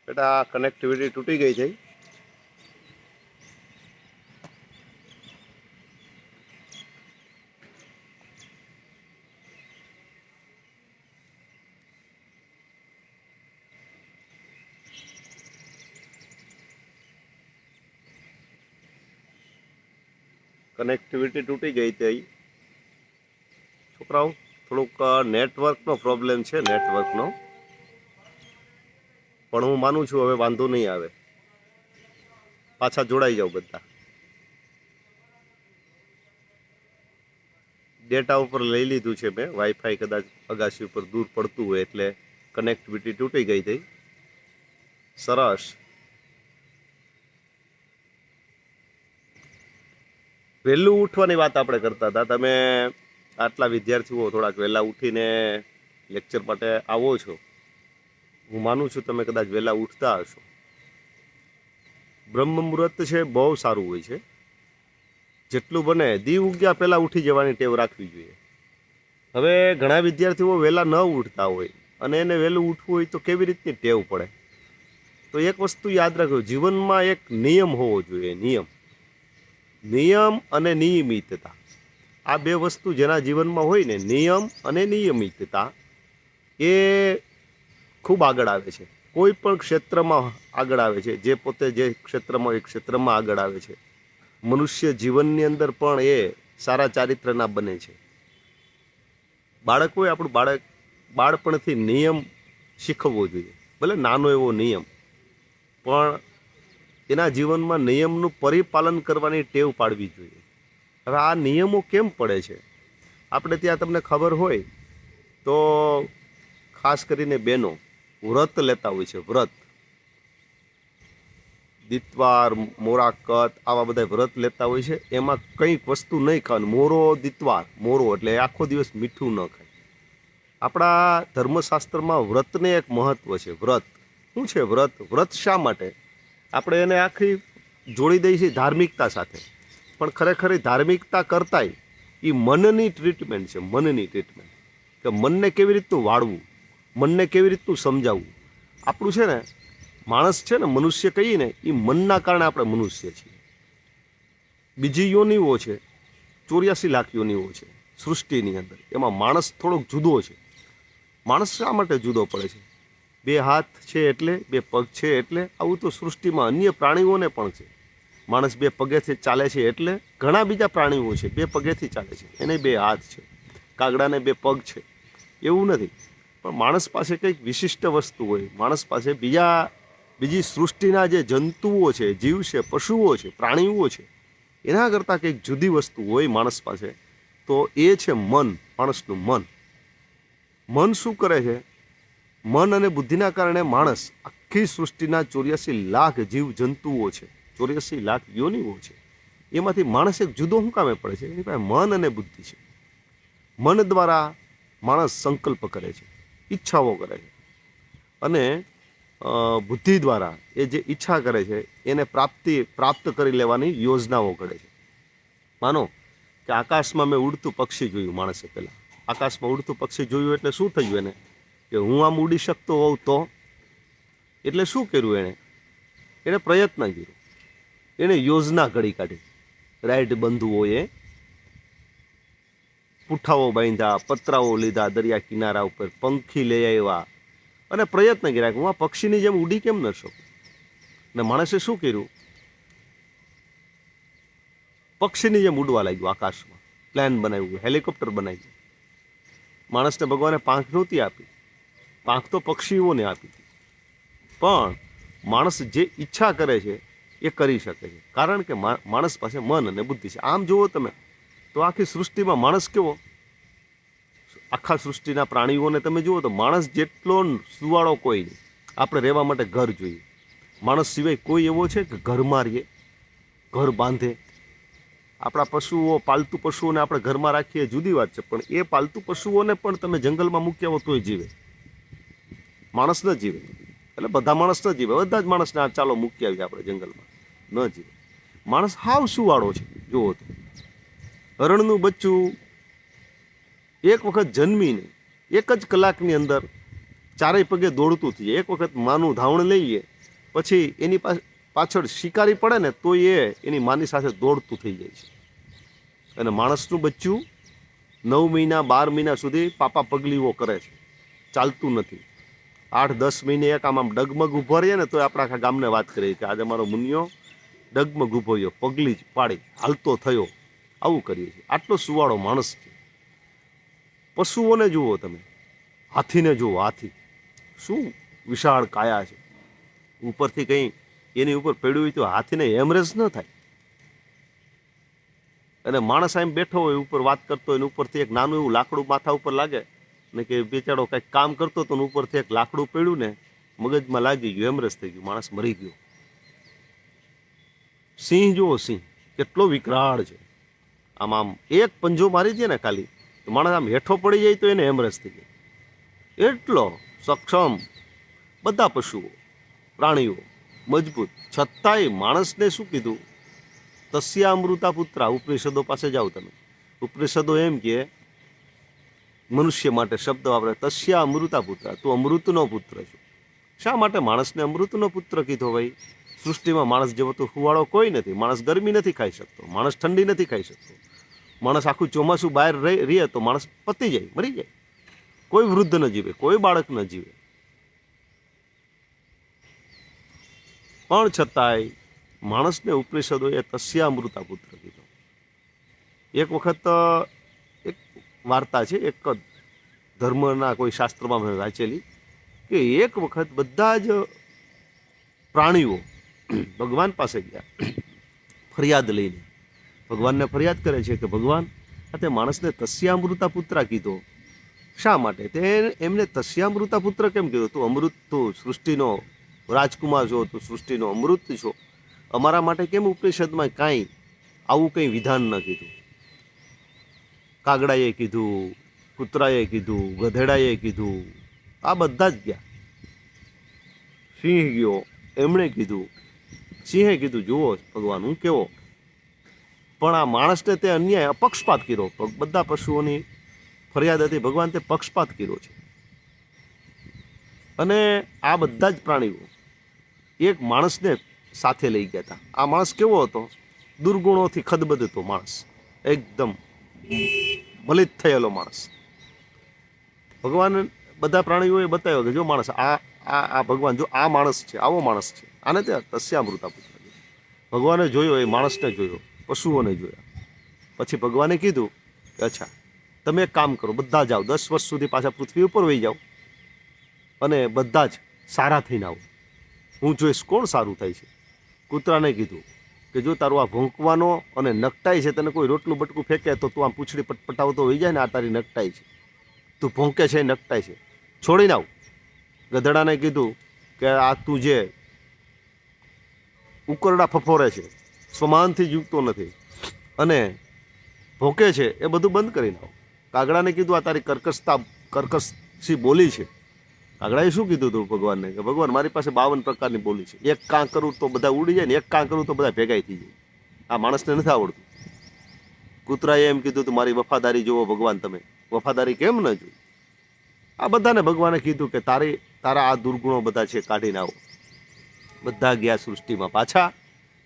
બેટા કનેક્ટિવિટી તૂટી ગઈ છે. કનેક્ટિવિટી તૂટી ગઈ હતી છોકરાઓ. થોડુંક નેટવર્કનો પ્રોબ્લેમ છે, નેટવર્કનો. પણ હું માનું છું હવે વાંધો નહીં આવે. પાછા જોડાઈ જાઓ બધા. ડેટા ઉપર લઈ લીધું છે મેં. વાઈફાઈ કદાચ અગાસી ઉપર દૂર પડતું હોય એટલે કનેક્ટિવિટી તૂટી ગઈ હતી. સરસ. વહેલું ઉઠવાની વાત આપણે કરતા હતા. તમે આટલા વિદ્યાર્થીઓ થોડાક વહેલા ઉઠીને લેક્ચર માટે આવો છો. હું માનું છું તમે કદાચ વહેલા ઉઠતા હશો. બ્રહ્મ મુહૂર્ત છે બહુ સારું હોય છે. જેટલું બને દી ઉગ્યા પહેલાં ઉઠી જવાની ટેવ રાખવી જોઈએ. હવે ઘણા વિદ્યાર્થીઓ વહેલા ન ઉઠતા હોય અને એને વહેલું ઉઠવું હોય તો કેવી રીતની ટેવ પડે? તો એક વસ્તુ યાદ રાખજો, જીવનમાં એક નિયમ હોવો જોઈએ. નિયમ અને નિયમિતતા, આ બે વસ્તુ જેના જીવનમાં હોય ને, નિયમ અને નિયમિતતા, એ ખૂબ આગળ આવે છે. કોઈ પણ ક્ષેત્રમાં આગળ આવે છે. જે પોતે જે ક્ષેત્રમાં એ ક્ષેત્રમાં આગળ આવે છે. મનુષ્ય જીવનની અંદર પણ એ સારા ચારિત્રના બને છે. બાળક હોય આપણું, બાળપણથી નિયમ શીખવવો જોઈએ. ભલે નાનો એવો નિયમ, પણ એના જીવનમાં નિયમનું પરિપાલન કરવાની ટેવ પાડવી જોઈએ. હવે આ નિયમો કેમ પડે છે? આપણે ત્યાં તમને ખબર હોય તો ખાસ કરીને બહેનો વ્રત લેતા હોય છે. વ્રત, દિત્વાર, મોરાકત, આવા બધા વ્રત લેતા હોય છે. એમાં કંઈક વસ્તુ નહીં ખાવાની. મોરો દિત્વાર, મોરો એટલે આખો દિવસ મીઠું ન ખાય. આપણા ધર્મશાસ્ત્રમાં વ્રતને એક મહત્વ છે. વ્રત શું છે? વ્રત શા માટે? આપણે એને આખી જોડી દઈએ છીએ ધાર્મિકતા સાથે, પણ ખરેખર ધાર્મિકતા કરતાંય એ મનની ટ્રીટમેન્ટ છે. મનની ટ્રીટમેન્ટ, કે મનને કેવી રીતનું વાળવું, મનને કેવી રીતનું સમજાવવું. આપણું છે ને, માણસ છે ને, મનુષ્ય કહીએ ને, એ મનના કારણે આપણે મનુષ્ય છીએ. બીજી યોનિઓ છે, 84 લાખ યોનિઓ છે સૃષ્ટિની અંદર. એમાં માણસ થોડોક જુદો છે. માણસ શા માટે જુદો પડે છે? 2 હાથ છે એટલે, 2 પગ છે એટલે. આવું તો સૃષ્ટિમાં અન્ય પ્રાણીઓને પણ છે. માણસ 2 પગેથી ચાલે છે એટલે ઘણા બીજા પ્રાણીઓ છે 2 પગેથી ચાલે છે, એને 2 હાથ છે. કાગડાને 2 પગ છે, એવું નથી. પણ માણસ પાસે કંઈક વિશિષ્ટ વસ્તુ હોય. માણસ પાસે બીજી સૃષ્ટિના જે જંતુઓ છે, જીવ છે, પશુઓ છે, પ્રાણીઓ છે, એના કરતાં કંઈક જુદી વસ્તુ હોય માણસ પાસે. તો એ છે મન, માણસનું મન. મન શું કરે છે? મન અને બુદ્ધિના કારણે માણસ આખી સૃષ્ટિના 84 લાખ જીવ જંતુઓ છે, 84 લાખ યોનિઓ છે, એમાંથી માણસ એક જુદો શું કામે પડે છે? એની પાસે મન અને બુદ્ધિ છે. મન દ્વારા માણસ સંકલ્પ કરે છે, ઈચ્છાઓ કરે છે, અને બુદ્ધિ દ્વારા એ જે ઈચ્છા કરે છે એને પ્રાપ્ત કરી લેવાની યોજનાઓ ઘડે છે. માનો કે આકાશમાં મેં ઉડતું પક્ષી જોયું. માણસે પહેલાં આકાશમાં ઉડતું પક્ષી જોયું એટલે શું થયું એને? કે હું આમ ઉડી શકતો હોઉં તો. એટલે શું કર્યું એણે પ્રયત્ન કર્યો, એણે યોજના ઘડી કાઢી. રાઈડ બંધુઓએ પૂઠાઓ બાંધ્યા, પતરાઓ લીધા, દરિયા કિનારા ઉપર પંખી લઈ આવ્યા અને પ્રયત્ન કર્યા કે હું આ પક્ષીની જેમ ઉડી કેમ ન શકું. ને માણસે શું કર્યું? પક્ષીની જેમ ઉડવા લાગ્યું આકાશમાં. પ્લેન બનાવ્યું, હેલિકોપ્ટર બનાવ્યું. માણસને ભગવાને પાંખ નહોતી આપી, પાંખ તો પક્ષીઓને આપી હતી. પણ માણસ જે ઈચ્છા કરે છે એ કરી શકે છે, કારણ કે માણસ પાસે મન અને બુદ્ધિ છે. આમ જુઓ તમે તો આખી સૃષ્ટિમાં માણસ કેવો? આખા સૃષ્ટિના પ્રાણીઓને તમે જુઓ તો માણસ જેટલો સુવાળો કોઈ નહીં. આપણે રહેવા માટે ઘર જોઈએ. માણસ સિવાય કોઈ એવો છે કે ઘરમાં રહીએ, ઘર બાંધે? આપણા પશુઓ, પાલતુ પશુઓને આપણે ઘરમાં રાખીએ જુદી વાત છે, પણ એ પાલતુ પશુઓને પણ તમે જંગલમાં મૂક્યા હો તોય જીવે. માણસ ન જીવે. એટલે બધા માણસ ન જીવે. બધા જ માણસને ચાલો મૂકી આવીએ આપણે જંગલમાં, ન જીવે. માણસ હાવ સુવાળો છે. જુઓ તો હરણનું બચ્ચું એક વખત જન્મીને 1 જ કલાકની અંદર 4 પગે દોડતું થઈએ. એક વખત માનું ધાવણ લઈએ પછી એની પાછળ શિકારી પડે ને તો એ એની માની સાથે દોડતું થઈ જાય છે. અને માણસનું બચ્ચું 9 મહિના 12 મહિના સુધી પાપા પગલીઓ કરે છે, ચાલતું નથી. 8-10 મહિને એક આમ ડગમગ ઊભો રહીએ ને તો આપણે આખા ગામને વાત કરીએ કે આજે મારો મુનિયો ડગમગ ઊભો રહ્યો, પગલી જ પાડી, હાલતો થયો. આવું કરીએ છીએ. આટલો સુવાળો માણસ છે. પશુઓને જુઓ તમે, હાથીને જુઓ, હાથી શું વિશાળ કાયા છે. ઉપરથી કંઈ એની ઉપર પડ્યું હોય તો હાથીને હેમરેજ ન થાય. અને માણસ આમ બેઠો હોય ઉપર વાત કરતો હોય, ઉપરથી એક નાનું એવું લાકડું માથા ઉપર લાગે ને કે બેચારો કંઈક કામ કરતો હતો ને ઉપરથી એક લાકડું પડ્યું ને મગજમાં લાગી ગયું, હેમરેજ થઈ ગયું, માણસ મરી ગયો. સિંહ જુઓ, સિંહ કેટલો વિકરાળ છે. આમ એક પંજો મારી દે ને ખાલી તો માણસ આમ હેઠો પડી જાય તો એને હેમરેજ થઈ જાય. એટલો સક્ષમ. બધા પશુઓ પ્રાણીઓ મજબૂત, છતાંય માણસને શું કીધું? તસ્યા અમૃતા પુત્રા. ઉપનિષદો પાસે જાઓ તમે, ઉપનિષદો એમ કે મનુષ્ય માટે શબ્દ વાપરે, તસ્યા અમૃતા પુત્રા, તું અમૃતનો પુત્ર છો. શા માટે માણસને અમૃતનો પુત્ર કીધો? ભાઈ, સૃષ્ટિમાં માણસ જેવો તો હુવાળો કોઈ નથી. માણસ ગરમી નથી ખાઈ શકતો, માણસ ઠંડી નથી ખાઈ શકતો. માણસ આખું ચોમાસું બહાર રહે તો માણસ પતી જાય, મરી જાય. કોઈ વૃદ્ધ ન જીવે, કોઈ બાળક ન જીવે. પણ છતાંય માણસને ઉપનિષદોએ તસ્યા અમૃતા પુત્ર કીધો. એક વખત એક વાર્તા છે, એક ધર્મના કોઈ શાસ્ત્રમાં મેં વાંચેલી કે એક વખત બધા જ પ્રાણીઓ ભગવાન પાસે ગયા ફરિયાદ લઈને. ભગવાનને ફરિયાદ કરે છે કે ભગવાન, આ તે માણસને તસ્યામૃતા પુત્ર કીધો, શા માટે? તે એમને તસ્યામૃતા પુત્ર કેમ કીધો? તું અમૃત, તું સૃષ્ટિનો રાજકુમાર છો, તું સૃષ્ટિનો અમૃત છો. અમારા માટે કેમ ઉપનિષદમાં કાંઈ આવું કંઈ વિધાન ન કીધું? કાગડાએ કીધું, કૂતરાએ કીધું, ગધેડાએ કીધું, આ બધા જ ગયા. સિંહ ગયો, એમણે કીધું. સિંહે કીધું, જુઓ ભગવાન હું કેવો. પણ આ માણસને તે અન્યાય અપક્ષપાત કર્યો. બધા પશુઓની ફરિયાદ હતી, ભગવાન તે પક્ષપાત કર્યો છે. અને આ બધા જ પ્રાણીઓ એક માણસને સાથે લઈ ગયા હતા. આ માણસ કેવો હતો? દુર્ગુણોથી ખદબદતો માણસ, એકદમ મલિત થયેલો માણસ. ભગવાન બધા પ્રાણીઓએ બતાવ્યો કે જો માણસ આ ભગવાન જો આ માણસ છે, આવો માણસ છે, આને તે તસ્યામૃતા પુત્ર. ભગવાને જોયો, એ માણસને જોયો, પશુઓને જોયા. પછી ભગવાને કીધું કે અચ્છા, તમે એક કામ કરો, બધા જાઓ, 10 વર્ષ સુધી પાછા પૃથ્વી ઉપર વહી જાઓ અને બધા જ સારા થઈને આવો. હું જોઈશ કોણ સારું થાય છે. કૂતરાને કીધું કે જો તારું આ ભોંકવાનો અને નકટાઈ છે, તને કોઈ રોટલું બટકું ફેંકે તો તું આમ પૂંછડી પટપટાવતો હોઈ જાય ને, આ તારી નકટાઈ છે, તું ભોંકે છે, નકટાઈ છે, છોડીને આવ. ગધેડાને કીધું કે આ તું જે ઉકરડા ફફોરે છે, સ્વમાનથી જીવતો નથી અને ભોંકે છે, એ બધું બંધ કરીને આવ. કાગડાને કીધું આ તારી કર્કશી બોલી છે. કાગડાએ શું કીધું હતું ભગવાનને કે ભગવાન મારી પાસે 52 પ્રકારની બોલી છે, એક કાં કરું તો બધા ઉડી જાય ને એક કાં કરું તો બધા ભેગાઈ થઈ જાય. આ માણસને નથી આવડતું. કૂતરાએ એમ કીધું તું મારી વફાદારી જુઓ ભગવાન, તમે વફાદારી કેમ ન જોઈ? આ બધાને ભગવાને કીધું કે તારા આ દુર્ગુણો બધા છે, કાઢીને આવો. બધા ગયા સૃષ્ટિમાં પાછા.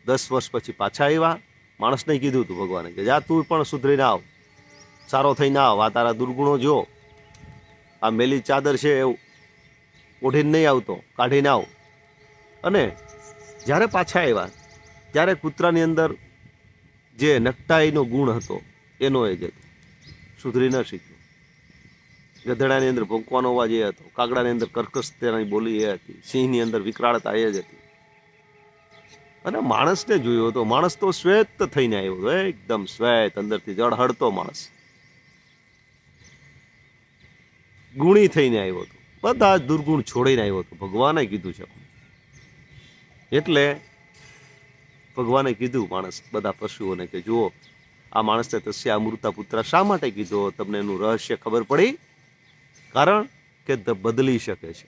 10 વર્ષ પછી પાછા આવ્યા. માણસને કીધું હતું ભગવાને કે જા તું પણ સુધરીને આવ, સારો થઈને આવ, આ તારા દુર્ગુણો જો, આ મેલી ચાદર છે એવું ઓઢીને નહીં આવતો, કાઢીને આવ. અને જ્યારે પાછા આવ્યા ત્યારે કૂતરાની અંદર જે નકટાઈનો ગુણ હતો એનો એ જ હતો, સુધરી ન શીખ્યો. ગધેડાની અંદર ભોંકવાનો અવાજ એ હતો, કાગડાની અંદર કર્કશતાની બોલી એ હતી, સિંહની અંદર વિકરાળતા એ જ હતી. અને માણસને જોયો હતો, માણસ તો શ્વેત થઈને આવ્યો હતો, એકદમ શ્વેત, અંદરથી જળહળતો માણસ, ગુણી થઈને આવ્યો હતો, બધા જ દુર્ગુણ છોડીને આવ્યો હતો. ભગવાને કીધું છે એટલે ભગવાને કીધું માણસ બધા પશુઓને કે જુઓ આ માણસને તસ્યા અમૃતા પુત્ર શા માટે કીધો? તમને એનું રહસ્ય ખબર પડી? કારણ કે બદલી શકે છે,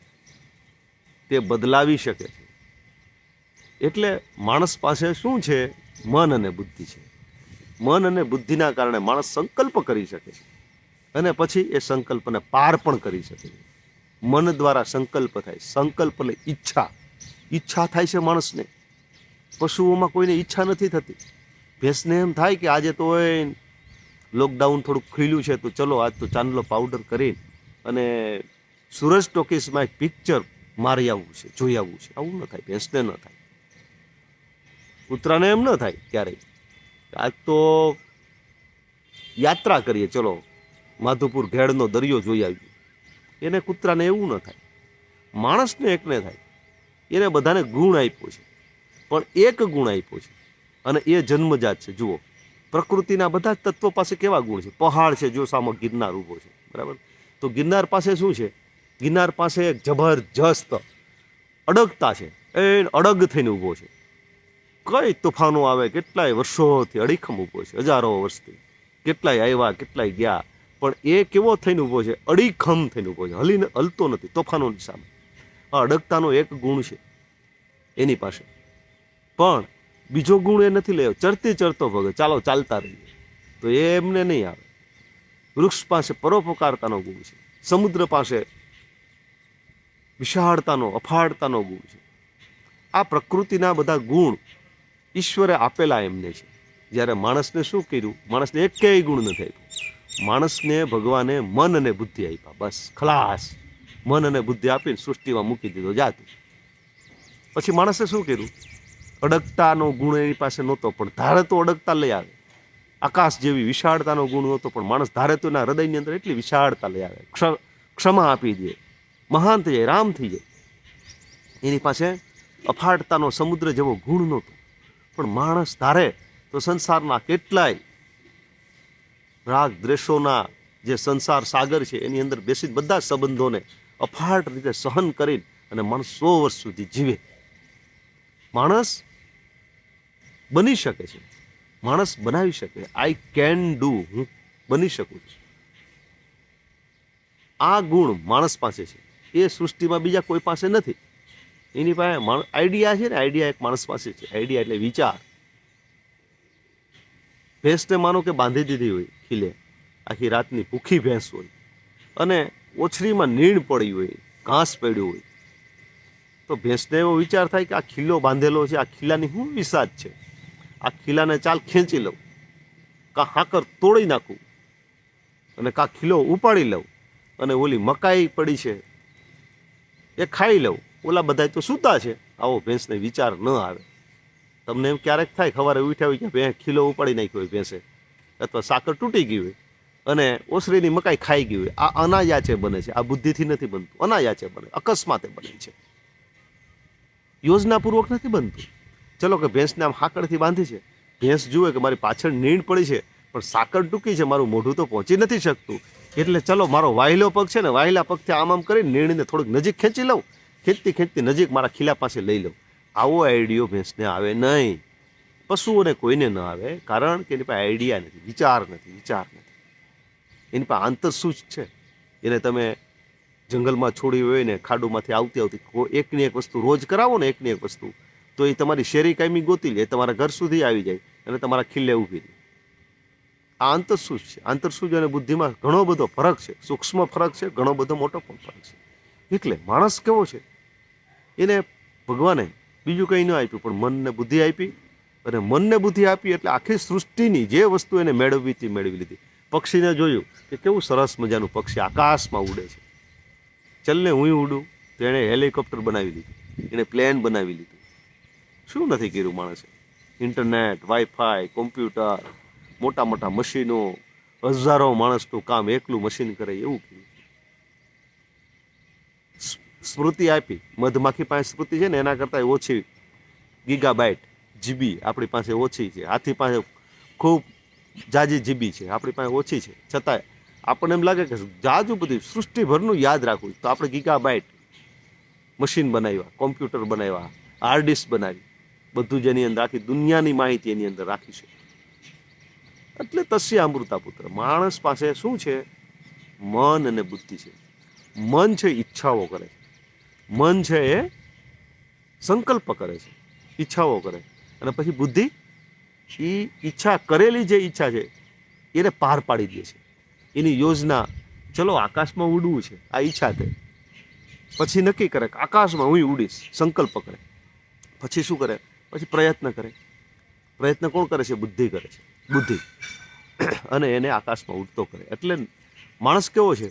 તે બદલાવી શકે છે. એટલે માણસ પાસે શું છે? મન અને બુદ્ધિ છે. મન અને બુદ્ધિના કારણે માણસ સંકલ્પ કરી શકે છે અને પછી એ સંકલ્પને પાર પણ કરી શકે છે. મન દ્વારા સંકલ્પ થાય, સંકલ્પ એટલે ઈચ્છા. ઈચ્છા થાય છે માણસને. પશુઓમાં કોઈને ઈચ્છા નથી થતી. ભેંસને એમ થાય કે આજે તો લોકડાઉન થોડુંક ખુલ્યું છે તો ચલો આજ તો ચાંદલો પાવડર કરીને અને સુરજ ટોકીસમાં એક પિક્ચર મારી આવવું છે, જોઈ આવવું છે. આવું ન થાય, ભેંસને ન થાય, કૂતરાને એમ ન થાય ક્યારેય. આજ તો યાત્રા કરીએ, ચલો માધુપુર ઘેડનો દરિયો જોઈ આવ્યું. એને કૂતરાને એવું ન થાય. માણસને એકને થાય. એને બધાને ગુણ આપ્યો છે, પણ એક ગુણ આપ્યો છે અને એ જન્મજાત છે. જુઓ, પ્રકૃતિના બધા જ તત્વો પાસે કેવા ગુણ છે. પહાડ છે, જો સામે ગિરનાર ઊભો છે, બરાબર. તો ગિરનાર પાસે શું છે? ગિરનાર પાસે એક જબરજસ્ત અડગતા છે. એ અડગ થઈને ઊભો છે. કઈ તોફાનો આવે, કેટલાય વર્ષોથી અડીખમ ઊભો છે, હજારો વર્ષથી. કેટલાય આવ્યા, કેટલાય ગયા, પણ એ કેવો થઈને ઊભો છે? અડીખમ થઈને ઊભો છે. હલતો નથી તોફાનોની સામે. આ અડગતાનો એક ગુણ છે એની પાસે. પણ બીજો ગુણ એ નથી લેવો, ચડતી ચડતો ભગે, ચાલો ચાલતા રહીએ, તો એ એમને નહીં આવે. વૃક્ષ પાસે પરોપકારતાનો ગુણ છે. સમુદ્ર પાસે વિશાળતાનો, અફાળતાનો ગુણ છે. આ પ્રકૃતિના બધા ગુણ ઈશ્વરે આપેલા એમને છે. જ્યારે માણસને શું કર્યું? માણસને એકેય ગુણ નથી આપ્યું. માણસને ભગવાને મન અને બુદ્ધિ આપ્યા, બસ ખલાસ. મન અને બુદ્ધિ આપીને સૃષ્ટિમાં મૂકી દીધો જાતું. પછી માણસે શું કર્યું? અડગતાનો ગુણ એની પાસે નહોતો, પણ ધારે તો અડગતા લઈ આવે. આકાશ જેવી વિશાળતાનો ગુણ નહોતો, પણ માણસ ધારે તો એના હૃદયની અંદર એટલી વિશાળતા લઈ આવે. ક્ષમા આપી દે, મહાન થઈ જાય, રામ થઈ જાય. એની પાસે અફાળતાનો સમુદ્ર જેવો ગુણ નહોતો, પણ માણસ ધારે તો સંસારના કેટલાય રાગ દ્વેષોના જે સંસાર સાગર છે એની અંદર બેસી બધા સંબંધોને અફાટ રીતે સહન કરીને અને માણસ 100 વર્ષ સુધી જીવે. માણસ બની શકે છે, માણસ બનાવી શકે. આઈ કેન ડુ, હું બની શકું છું. આ ગુણ માણસ પાસે છે. એ સૃષ્ટિમાં બીજા કોઈ પાસે નથી. એની પાસે આઈડિયા છે ને, આઈડિયા એક માણસ પાસે છે. આઈડિયા એટલે વિચાર. ભેંસને માનો કે બાંધી દીધી હોય ખીલે, આખી રાતની ભૂખી ભેંસ હોય અને ઓછરીમાં નીણ પડી હોય, ઘાસ પડ્યું હોય, તો ભેંસને એવો વિચાર થાય કે આ ખીલો બાંધેલો છે, આ ખીલાની શું વિસાદ છે? આ ખીલાને ચાલ ખેંચી લઉં, કાં હાકર તોડી નાખું અને કાં ખીલો ઉપાડી લઉં અને ઓલી મકાઈ પડી છે એ ખાઈ લઉં. ઓલા બધા તો સૂતા છે. આવો ભેંસને વિચાર ન આવે. તમને એમ ક્યારેક થાય, સવારે ઉઠ્યા હોય કે ખીલો ઉપાડી નાખ્યો હોય ભેંસે, અથવા સાકર તૂટી ગઈ હોય અને ઓસરીની મકાઈ ખાઈ ગઈ હોય. આ અનાયાચે બને છે. આ બુદ્ધિથી નથી બનતું, અનાયાચે બને, અકસ્માતે બને છે, યોજનાપૂર્વક નથી બનતું. ચલો કે ભેંસને આમ હાકડથી બાંધી છે, ભેંસ જુએ કે મારી પાછળ નીણ પડી છે પણ સાકર ટૂંકી છે, મારું મોઢું તો પહોંચી નથી શકતું, એટલે ચલો મારો વાહિલો પગ છે ને, વાહિલા પગથી આમ કરીને નીણને થોડુંક નજીક ખેંચી લઉં, ખેંચતી ખેંચતી નજીક મારા ખીલા પાસે લઈ લઉં. આવો આઈડિયો ભેંસને આવે નહીં, પશુઓને કોઈને ન આવે, કારણ કે એની પાસે આઈડિયા નથી, વિચાર નથી. એની પાસે આંતરસૂઝ છે. એને તમે જંગલમાં છોડી હોય ને ખાડુમાંથી આવતી એકની એક વસ્તુ રોજ કરાવો ને, એકની એક વસ્તુ, તો એ તમારી શેરી કાયમી ગોતી લે, તમારા ઘર સુધી આવી જાય અને તમારા ખીલે ઊભી રહે. આ આંતરસૂઝ છે. આંતરસૂઝ અને બુદ્ધિમાં ઘણો બધો ફરક છે, સૂક્ષ્મ ફરક છે, ઘણો બધો મોટો પણ ફરક છે. એટલે માણસ કેવો છે? એને ભગવાને બીજું કંઈ ન આપ્યું, પણ મનને બુદ્ધિ આપી. અને મનને બુદ્ધિ આપી એટલે આખી સૃષ્ટિની જે વસ્તુ એને મેળવવી હતી મેળવી લીધી. પક્ષીને જોયું કે કેવું સરસ મજાનું પક્ષી આકાશમાં ઉડે છે. ચલને હું ઉડું, તો એણે હેલિકોપ્ટર બનાવી લીધું, એણે પ્લેન બનાવી લીધું. શું નથી કર્યું માણસે? ઇન્ટરનેટ, વાઈફાઈ, કોમ્પ્યુટર, મોટા મોટા મશીનો, હજારો માણસનું કામ એકલું મશીન કરે એવું કર્યું. સ્મૃતિ આપી. મધમાખી પાસે સ્મૃતિ છે ને એના કરતાં ઓછી ગીગાબાઇટ જીબી આપણી પાસે ઓછી છે. હાથી પાસે ખૂબ જાજી જીબી છે, આપણી પાસે ઓછી છે. છતાંય આપણને એમ લાગે કે જાજુ બધી સૃષ્ટિભરનું યાદ રાખવું, તો આપણે ગીગાબાઇટ મશીન બનાવ્યા, કોમ્પ્યુટર બનાવ્યા, હાર્ડ ડિસ્ક બનાવી, બધું જ એની અંદર આખી દુનિયાની માહિતી એની અંદર રાખી છે. એટલે તસ્ય અમૃતા પુત્ર. માણસ પાસે શું છે? મન અને બુદ્ધિ છે. મન છે ઈચ્છાઓ કરે, મન છે એ સંકલ્પ કરે છે, ઈચ્છાઓ કરે, અને પછી બુદ્ધિ એ ઈચ્છા કરેલી જે ઈચ્છા છે એને પાર પાડી દે છે. એની યોજના, ચલો આકાશમાં ઉડવું છે, આ ઈચ્છા થઈ, પછી નક્કી કરે કે આકાશમાં હું ઉડીશ, સંકલ્પ કરે, પછી શું કરે? પછી પ્રયત્ન કરે. પ્રયત્ન કોણ કરે છે? બુદ્ધિ કરે છે. બુદ્ધિ. અને એને આકાશમાં ઉડતો કરે. એટલે માણસ કેવો છે?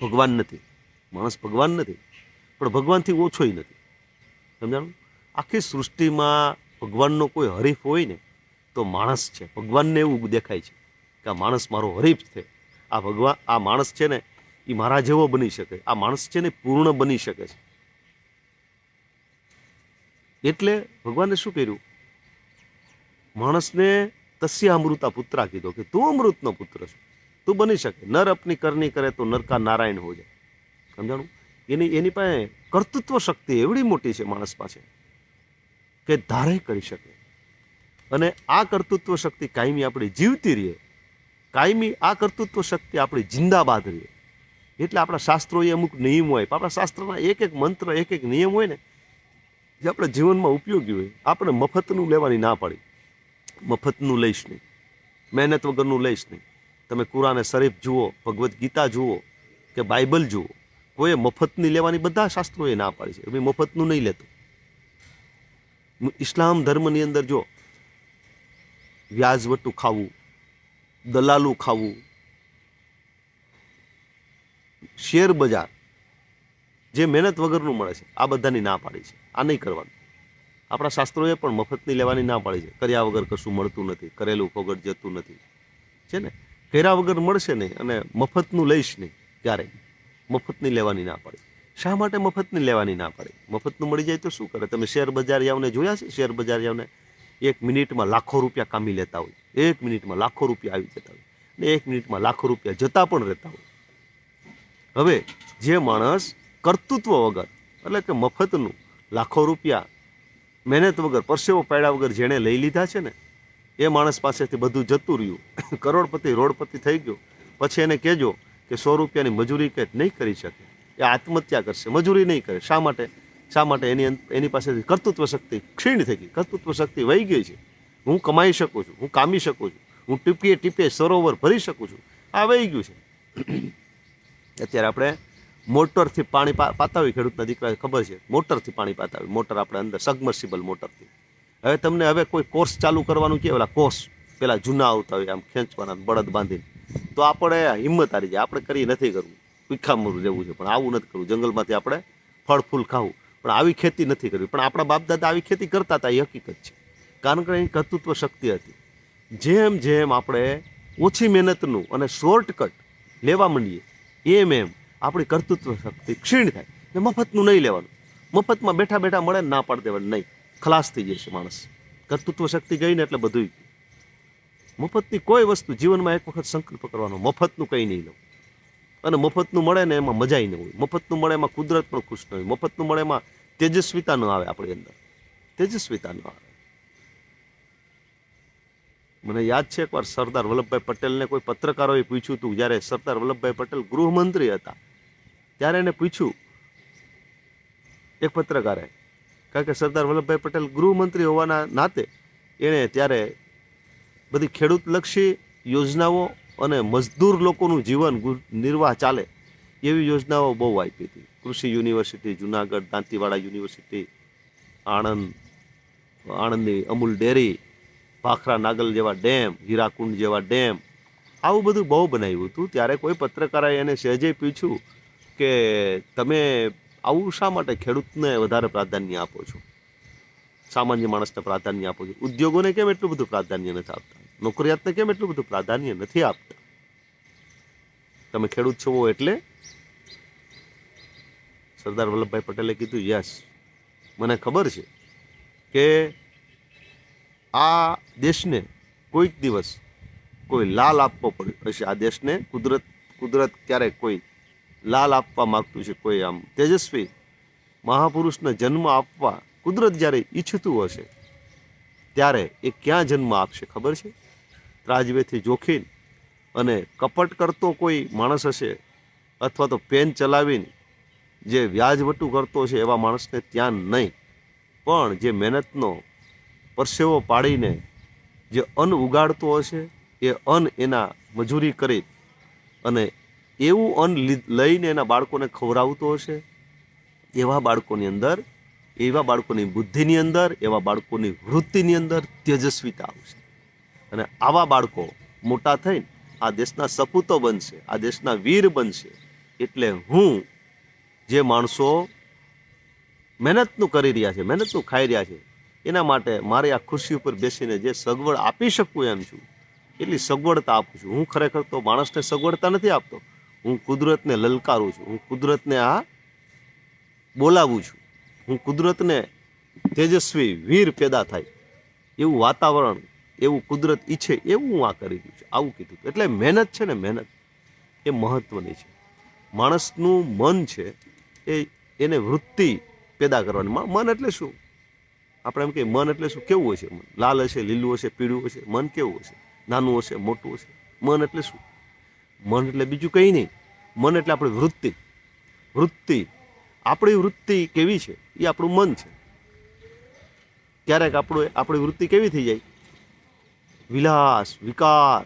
ભગવાન નથી. માણસ ભગવાન નથી, પણ ભગવાનથી ઓછોય નથી. સમજાણું? આખી સૃષ્ટિમાં ભગવાનનો કોઈ હરીફ હોય ને તો માણસ છે. ભગવાનને એવું દેખાય છે કે આ માણસ મારો હરીફ છે. આ માણસ છે ને એ મારા જેવો બની શકે. આ માણસ છે ને પૂર્ણ બની શકે છે. એટલે ભગવાને શું કર્યું? માણસને તસ્ય અમૃતા પુત્રા કીધો કે તું અમૃતનો પુત્ર છે, તું બની શકે. નર અપની કરની કરે તો નરકા નારાયણ હો જાય. સમજાણું? એની પાસે કર્તૃત્વ શક્તિ એવડી મોટી છે માણસ પાસે કે ધારે કરી શકે. અને આ કર્તૃત્વ શક્તિ કાયમી આપણી જીવતી રહે, કાયમી આ કર્તૃત્વ શક્તિ આપણી જિંદાબાદ રહે. એટલે આપણા શાસ્ત્રોએ અમુક નિયમ હોય, આપણા શાસ્ત્રના એક એક મંત્ર, એક એક નિયમ હોય ને જે આપણા જીવનમાં ઉપયોગી હોય. આપણે મફતનું લેવાની ના પાડી. મફતનું લઈશ નહીં, મહેનત વગરનું લઈશ નહીં. તમે કુરાને શરીફ જુઓ, ભગવદ્ ગીતા જુઓ કે બાઇબલ જુઓ, કોઈએ મફતની લેવાની બધા શાસ્ત્રોએ ના પાડી છે. ભાઈ મફતનું નહીં લેતું. ઇસ્લામ ધર્મની અંદર જો વ્યાજવટું ખાવું, દલાલું ખાવું, શેર બજાર જે મહેનત વગરનું મળે છે, આ બધાની ના પાડી છે. આ નહીં કરવાનું. આપણા શાસ્ત્રોએ પણ મફતની લેવાની ના પાડી છે. કર્યા વગર કશું મળતું નથી, કરેલું ફોગટ જતું નથી. છે ને? કર્યા વગર મળશે નહીં અને મફતનું લઈશ નહીં ક્યારેય. મફતની લેવાની ના પાડી. શા માટે મફતની લેવાની ના પાડી? મફતનું મળી જાય તો શું કરે? તમે શેર બજારિયાઓને જોયા છે? શેર બજારિયાઓને 1 મિનિટમાં લાખો રૂપિયા કામી લેતા હોય. 1 મિનિટમાં લાખો રૂપિયા આવી જતા હોય ને 1 મિનિટમાં લાખો રૂપિયા જતા પણ રહેતા હોય. હવે જે માણસ કર્તૃત્વ વગર, એટલે કે મફતનું લાખો રૂપિયા મહેનત વગર, પરસેવો પાડ્યા વગર જેણે લઈ લીધા છે ને, એ માણસ પાસેથી બધું જતું રહ્યું, કરોડપતિ રોડપતિ થઈ ગયો. પછી એને કહેજો કે 100 રૂપિયાની મજૂરી કે નહીં કરી શકે, એ આત્મહત્યા કરશે. મજૂરી નહીં કરે. શા માટે? શા માટે? એની પાસેથી કર્તૃત્વ શક્તિ ક્ષીણ થઈ ગઈ. કર્તૃત્વ શક્તિ વહી ગઈ છે. હું કમાઈ શકું છું, હું કામી શકું છું, હું ટીપીએ ટીપે સરોવર ભરી શકું છું. આ વહી ગયું છે. અત્યારે આપણે મોટરથી પાણી પાતા હોય, ખેડૂતના દીકરા ખબર છે, મોટરથી પાણી પાતા હોય. મોટર આપણે અંદર સબમર્સિબલ મોટરથી. હવે તમને કોઈ કોર્સ ચાલુ કરવાનું કે ઓલા કોર્સ પેલા જૂના આવતા હોય આમ ખેંચવાના બળદ બાંધીને, તો આપણે હિંમત હારી જાય. આપણે કરી નથી કરવું, ભીખામરું રહેવું છે, પણ આવું નથી કરવું. જંગલમાંથી આપણે ફળ ફૂલ ખાવું, પણ આવી ખેતી નથી કરવી. પણ આપણા બાપ દાદા આવી ખેતી કરતા હતા, એ હકીકત છે. કારણ કે એની કર્તૃત્વ શક્તિ હતી. જેમ જેમ આપણે ઓછી મહેનતનું અને શોર્ટકટ લેવા માંડીએ, એમ આપણી કર્તૃત્વ શક્તિ ક્ષીણ થાય. ને મફતનું નહીં લેવાનું. મફતમાં બેઠા બેઠા મળે ને ના પાડી દેવાનું નહીં. ખલાસ થઈ જશે માણસ. કર્તૃત્વ શક્તિ ગઈ ને એટલે બધું. મફતની કોઈ વસ્તુ જીવનમાં એક વખત સંકલ્પ કરવાનો, મફતનું કંઈ નહીં લઉં. અને મફતનું મળે ને એમાં મજા ન હોય. મફતનું મળે એમાં કુદરત પણ ખુશ ન હોય. મફતનું મળે એમાં તેજસ્વીતા ન આવે. આપણી અંદર તેજસ્વીતા ન આવે. મને યાદ છે એકવાર સરદાર વલ્લભભાઈ પટેલને કોઈ પત્રકારોએ પૂછ્યું હતું, જ્યારે સરદાર વલ્લભભાઈ પટેલ ગૃહમંત્રી હતા ત્યારે એને પૂછ્યું એક પત્રકારે, કારણ કે સરદાર વલ્લભભાઈ પટેલ ગૃહમંત્રી હોવાના નાતે એણે ત્યારે બધી ખેડૂતલક્ષી યોજનાઓ અને મજદૂર લોકોનું જીવન નિર્વાહ ચાલે એવી યોજનાઓ બહુ આપી હતી. કૃષિ યુનિવર્સિટી જુનાગઢ, દાંતીવાડા યુનિવર્સિટી, આણંદની અમૂલ ડેરી, ભાખરા નાગલ જેવા ડેમ, હીરાકુંડ જેવા ડેમ, આવું બધું બહુ બનાવ્યું હતું. ત્યારે કોઈ પત્રકારે એને સહેજે પૂછ્યું કે તમે આવું શા માટે ખેડૂતને વધારે પ્રાધાન્ય આપો છો, સામાન્ય માણસને પ્રાધાન્ય આપો છો, ઉદ્યોગોને કેમ એટલું બધું પ્રાધાન્ય નથી આપતા, નોકરિયાતને કેમ એટલું બધું પ્રાધાન્ય નથી આપતા, તમે ખેડૂત છો એટલે? સરદાર વલ્લભભાઈ પટેલે કીધું, યસ, મને ખબર છે કે આ દેશને કોઈક દિવસ કોઈ લાલ આપવો પડ્યો હશે. આ દેશને કુદરત ક્યારેક કોઈ લાલ આપવા માગતું છે, કોઈ આમ તેજસ્વી મહાપુરુષને જન્મ આપવા કુદરત જ્યારે ઈચ્છતું હશે ત્યારે એ ક્યાં જન્મ આપશે ખબર છે? ત્રાજવેથી જોખીને અને કપટ કરતો કોઈ માણસ હશે, અથવા તો પેન ચલાવીને જે વ્યાજવટું કરતો છે એવા માણસને ત્યાં નહીં, પણ જે મહેનતનો પરસેવો પાડીને જે અન્ન ઉગાડતો હશે, એ અન્ન એના મજૂરી કરી અને એવું અન્ન લઈને એના બાળકોને ખવડાવતો હશે, એવા બાળકોની અંદર એવા બાળકોની બુદ્ધિની અંદર, એવા બાળકોની વૃત્તિની અંદર તેજસ્વીતા આવશે. અને આવા બાળકો મોટા થઈને આ દેશના સપૂતો બનશે, આ દેશના વીર બનશે. એટલે હું જે માણસો મહેનતનું કરી રહ્યા છે, મહેનતનું ખાઈ રહ્યા છે, એના માટે મારે આ ખુરશી ઉપર બેસીને જે સગવડ આપી શકું એમ છું એટલી સગવડતા આપું છું. હું ખરેખર તો માણસને સગવડતા નથી આપતો, હું કુદરતને લલકારું છું, હું કુદરતને આ બોલાવું છું, હું કુદરતને તેજસ્વી વીર પેદા થાય એવું વાતાવરણ, એવું કુદરત ઈચ્છે એવું હું આ કરી રહ્યું છું. આવું કીધું. એટલે મહેનત છે ને, મહેનત એ મહત્વની છે. માણસનું મન છે એને વૃત્તિ પેદા કરવાની. મન એટલે શું? આપણે એમ કહીએ મન એટલે શું? કેવું હશે મન? લાલ હશે, લીલું હશે, પીળું હશે? મન કેવું હશે? નાનું હશે, મોટું હશે? મન એટલે શું? મન એટલે બીજું કંઈ નહીં. મન એટલે આપણી વૃત્તિ. વૃત્તિ, આપણી વૃત્તિ કેવી છે એ આપણું મન છે. ક્યારેક આપણી વૃત્તિ કેવી થઈ જાય? વિલાસ, વિકાર,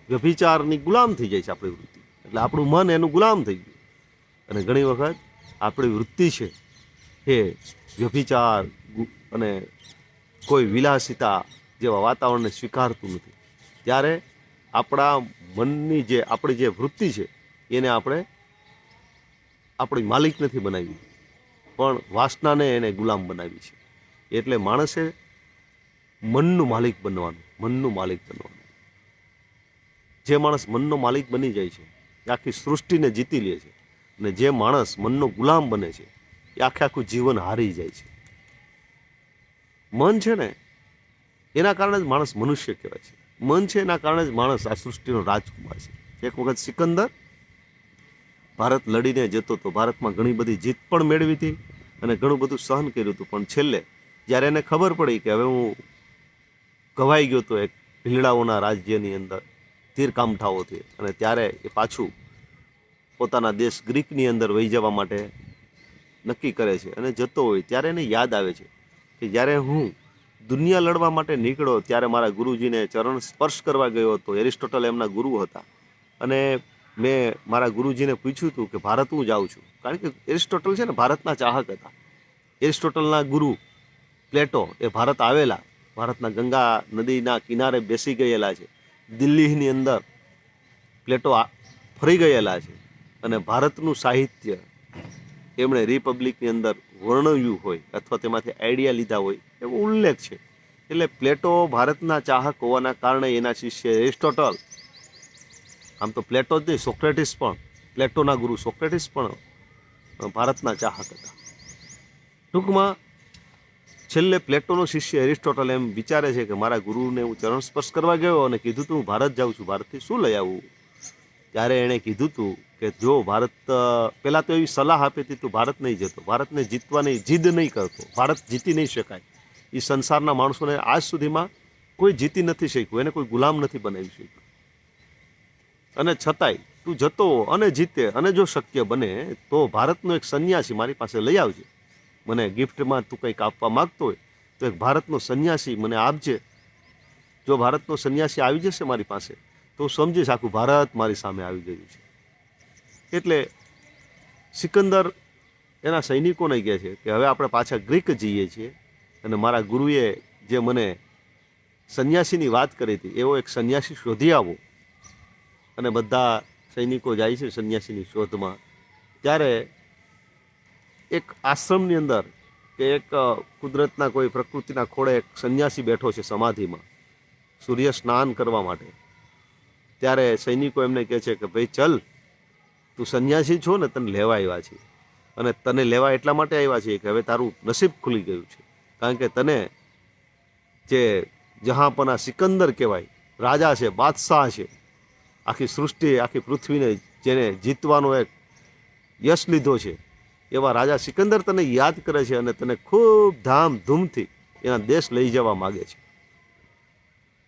વ્યભિચારની ગુલામ થઈ જાય છે આપણી વૃત્તિ. એટલે આપણું મન એનું ગુલામ થઈ ગયું. અને ઘણી વખત આપણી વૃત્તિ છે એ વ્યભિચાર અને કોઈ વિલાસિતા જેવા વાતાવરણને સ્વીકારતું નથી. ત્યારે આપણા મનની આપણી જે વૃત્તિ છે એને આપણે આપણી માલિક નથી બનાવી, પણ વાસનાને એને ગુલામ બનાવી છે. એટલે માણસે મનનું માલિક બનવાનું, મનનું માલિક બનવાનું. જે માણસ મનનો માલિક બની જાય છે એ આખી સૃષ્ટિને જીતી લે છે. અને જે માણસ મનનો ગુલામ બને છે એ આખું જીવન હારી જાય છે. મન છે ને એના કારણે જ માણસ મનુષ્ય કહેવાય છે. મન છે એના કારણે જ માણસ આ સૃષ્ટિનો રાજકુમાર છે. એક વખત સિકંદર ભારત લડીને જતો હતો. ભારતમાં ઘણી બધી જીત પણ મેળવી હતી અને ઘણું બધું સહન કર્યું હતું. પણ છેલ્લે જ્યારે એને ખબર પડી કે હવે હું ઘવાઈ ગયો હતો એક ભીલડાઓના રાજ્યની અંદર તીરકામઠાઓથી, અને ત્યારે એ પાછું પોતાના દેશ ગ્રીકની અંદર વહી જવા માટે નક્કી કરે છે. અને જતો હોય ત્યારે એને યાદ આવે છે કે જ્યારે હું દુનિયા લડવા માટે નીકળ્યો ત્યારે મારા ગુરુજીને ચરણ સ્પર્શ કરવા ગયો હતો. એરિસ્ટોટલ એમના ગુરુ હતા. અને મેં મારા ગુરુજીને પૂછ્યું હતું કે ભારત હું જાઉં છું, કારણ કે એરિસ્ટોટલ છે ને ભારતના ચાહક હતા. એરિસ્ટોટલના ગુરુ પ્લેટો એ ભારત આવેલા, ભારતના ગંગા નદીના કિનારે બેસી ગયેલા છે. દિલ્હીની અંદર પ્લેટો ફરી ગયેલા છે અને ભારતનું સાહિત્ય એમણે રિપબ્લિકની અંદર વર્ણવ્યું હોય અથવા તેમાંથી આઈડિયા લીધા હોય એવો ઉલ્લેખ છે. એટલે પ્લેટો ભારતના ચાહક હોવાના કારણે એના શિષ્ય એરિસ્ટોટલ, આમ તો પ્લેટો જ નહીં, સોક્રેટિસ પણ, પ્લેટોના ગુરુ સોક્રેટિસ પણ ભારતના ચાહક હતા. ટૂંકમાં છેલ્લે પ્લેટોનો શિષ્ય એરિસ્ટોટલ એમ વિચારે છે કે મારા ગુરુને હું ચરણ સ્પર્શ કરવા ગયો અને કીધું તું હું ભારત જાઉં છું, ભારતથી શું લઈ આવું? ત્યારે એણે કીધું હતું કે જો ભારત, પહેલાં તો એવી સલાહ આપી હતી તું ભારત નહીં જતો, ભારતને જીતવાની જીદ નહીં કરતો, ભારત જીતી નહીં શકાય. એ સંસારના માણસોને આજ સુધીમાં કોઈ જીતી નથી શક્યું, એને કોઈ ગુલામ નથી બનાવી શક્યું. અને છતાંય તું જતો અને જીતે, અને જો શક્ય બને તો ભારતનો એક સંન્યાસી મારી પાસે લઈ આવજે. મને ગિફ્ટમાં તું કંઈક આપવા માગતો હોય તો એક ભારતનો સંન્યાસી મને આપજે. જો ભારતનો સંન્યાસી આવી જશે મારી પાસે તો હું સમજીશ આખું ભારત મારી સામે આવી ગયું છે. એટલે સિકંદર એના સૈનિકોને કહે છે કે હવે આપણે પાછા ગ્રીક જઈએ છીએ અને મારા ગુરુએ જે મને સંન્યાસીની વાત કરી હતી એવો એક સંન્યાસી શોધી આવો. અને બધા સૈનિકો જાય છે સંન્યાસીની શોધમાં. ત્યારે એક આશ્રમની અંદર કે એક કુદરતના કોઈ પ્રકૃતિના ખોળે એક સંન્યાસી બેઠો છે સમાધિમાં સૂર્ય સ્નાન કરવા માટે. ત્યારે સૈનિકો એમને કહે છે કે ભાઈ ચલ, તું સંન્યાસી છો ને, તને લેવા આવ્યા છે. અને તને લેવા એટલા માટે આવ્યા છે કે હવે તારું નસીબ ખુલી ગયું છે. કારણ કે તને જે જહાંપના સિકંદર કહેવાય, રાજા છે, બાદશાહ છે, આખી સૃષ્ટિ, આખી પૃથ્વીને જેને જીતવાનો એક યશ લીધો છે, એવા રાજા સિકંદર તને યાદ કરે છે અને તને ખૂબ ધામધૂમથી એના દેશ લઈ જવા માગે છે.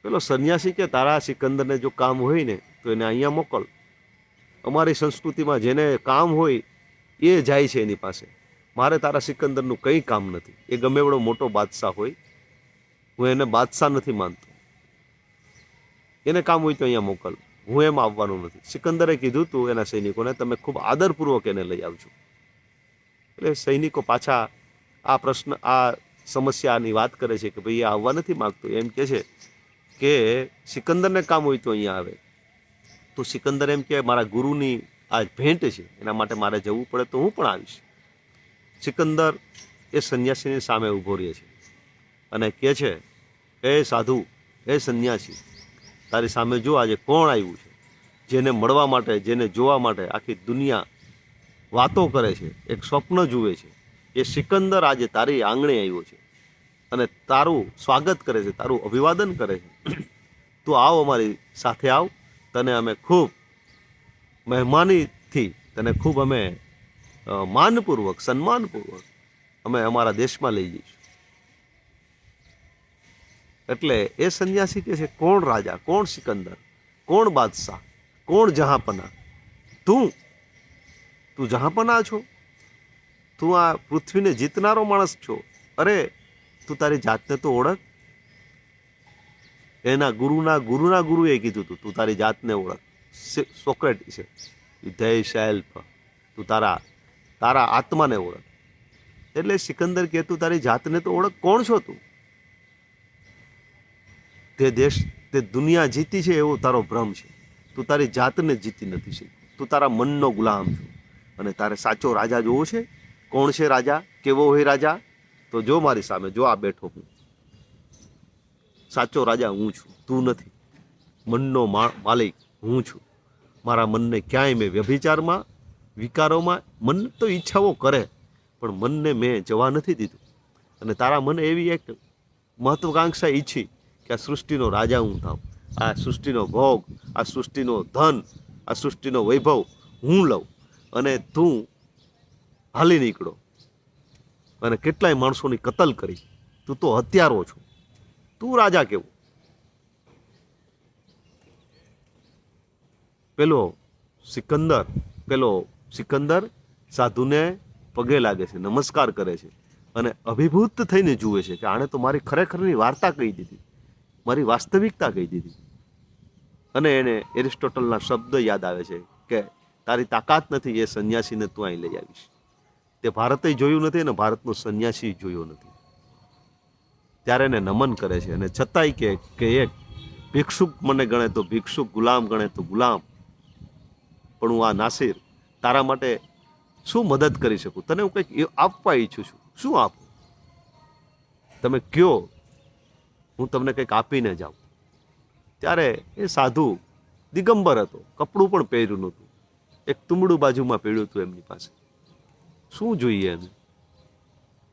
પેલો સંન્યાસી કે તારા સિકંદરને જો કામ હોય ને તો એને અહીંયા મોકલ. અમારી સંસ્કૃતિમાં જેને કામ હોય એ જાય છે એની પાસે. મારે તારા સિકંદરનું કંઈ કામ નથી. એ ગમે એવડો મોટો બાદશાહ હોય, હું એને બાદશાહ નથી માનતો. એને કામ હોય તો અહીંયા મોકલ, હું એમ આવવાનું નથી. સિકંદરે કીધું તું એના સૈનિકોને તમે ખૂબ આદરપૂર્વક એને લઈ આવજો. એટલે સૈનિકો પાછા આ પ્રશ્ન આ સમસ્યાની વાત કરે છે કે ભાઈ એ આવવા નથી માગતો. એમ કહે છે કે સિકંદરને કામ હોય તો અહીંયા આવે. તો સિકંદર એમ કે મારા ગુરુની આ ભેટ છે, એના માટે મારે જવું પડે તો હું પણ આવીશ. સિકંદર એ સંન્યાસીની સામે ઊભો રહે છે અને કહે છે, એ સાધુ, એ સંન્યાસી, તારી સામે જો આજે કોણ આવ્યું છે, જેને મળવા માટે, જેને જોવા માટે આખી દુનિયા વાતો કરે છે, એક સ્વપ્ન જુએ છે. એ સિકંદર આજે તારી આંગણે આવ્યો છે અને તારું સ્વાગત કરે છે, તારું અભિવાદન કરે છે. તું આવ, અમારી સાથે આવ, તને અમે ખૂબ મહેમાનીથી, તને ખૂબ અમે માનપૂર્વક, સન્માનપૂર્વક અમે અમારા દેશમાં લઈ જઈશું. એટલે એ સંન્યાસી કહે છે, કોણ રાજા, કોણ સિકંદર, કોણ બાદશાહ, કોણ જહાંપના? તું જહાંપના છો? તું આ પૃથ્વીને જીતનારો માણસ છો? અરે તું તારી જાતને તો ઓળખ. એના ગુરુના ગુરુએ કીધું તું તારી જાતને ઓળખ. સોક્રેટીસે, ધેય સેલ્ફ, તું તારા આત્માને ઓળખ. એટલે સિકંદર કે તું તારી જાતને તો ઓળખ. કોણ છો તું? તે દુનિયા જીતી છે એવો તારો ભ્રમ છે. તું તારી જાતને જીતી નથી શકી. તું તારા મનનો ગુલામ છો. અને તારે સાચો રાજા જોવો છે? કોણ છે રાજા? કેવો હોય રાજા? તો જો મારી સામે, જો આ બેઠો હું. સાચો રાજા હું છું, તું નથી. મનનો માલિક હું છું. મારા મનને ક્યાંય મેં વ્યભિચારમાં, વિકારોમાં, મન તો ઈચ્છાઓ કરે પણ મનને મેં જવા નથી દીધું. અને તારા મને એવી એક મહત્વાકાંક્ષા ઈચ્છી કે આ સૃષ્ટિનો રાજા હું થાઉં, આ સૃષ્ટિનો ભોગ, આ સૃષ્ટિનો ધન, આ સૃષ્ટિનો વૈભવ હું લઉં. અને તું હાલી નીકળો અને કેટલાય માણસોની કતલ કરી. તું તો હત્યારો છો. તું રાજા કેવો? પેલો સિકંદર સાધુને પગે લાગે છે, નમસ્કાર કરે છે અને અભિભૂત થઈને જુએ છે કે આણે તો મારી ખરેખરની વાર્તા કહી દીધી, મારી વાસ્તવિકતા કહી દીધી. અને એને એરિસ્ટોટલના શબ્દ યાદ આવે છે કે તારી તાકાત નથી એ સંન્યાસીને તું અહીં લઈ આવીશ. તે ભારતે જોયું નથી અને ભારતનો સંન્યાસી જોયો નથી. ત્યારે એને નમન કરે છે અને છતાંય કે એક ભિક્ષુક મને ગણે તો ભિક્ષુક, ગુલામ ગણે તો ગુલામ, પણ હું આ નાસિર તારા માટે શું મદદ કરી શકું? તને હું કંઈક આપવા ઈચ્છું છું. શું આપું? તમે કયો, હું તમને કંઈક આપીને જાઉં. ત્યારે એ સાધુ દિગંબર હતો, કપડું પણ પહેર્યું નહોતું, એક તુમડું બાજુમાં પડ્યું હતું એમની પાસે. શું જોઈએ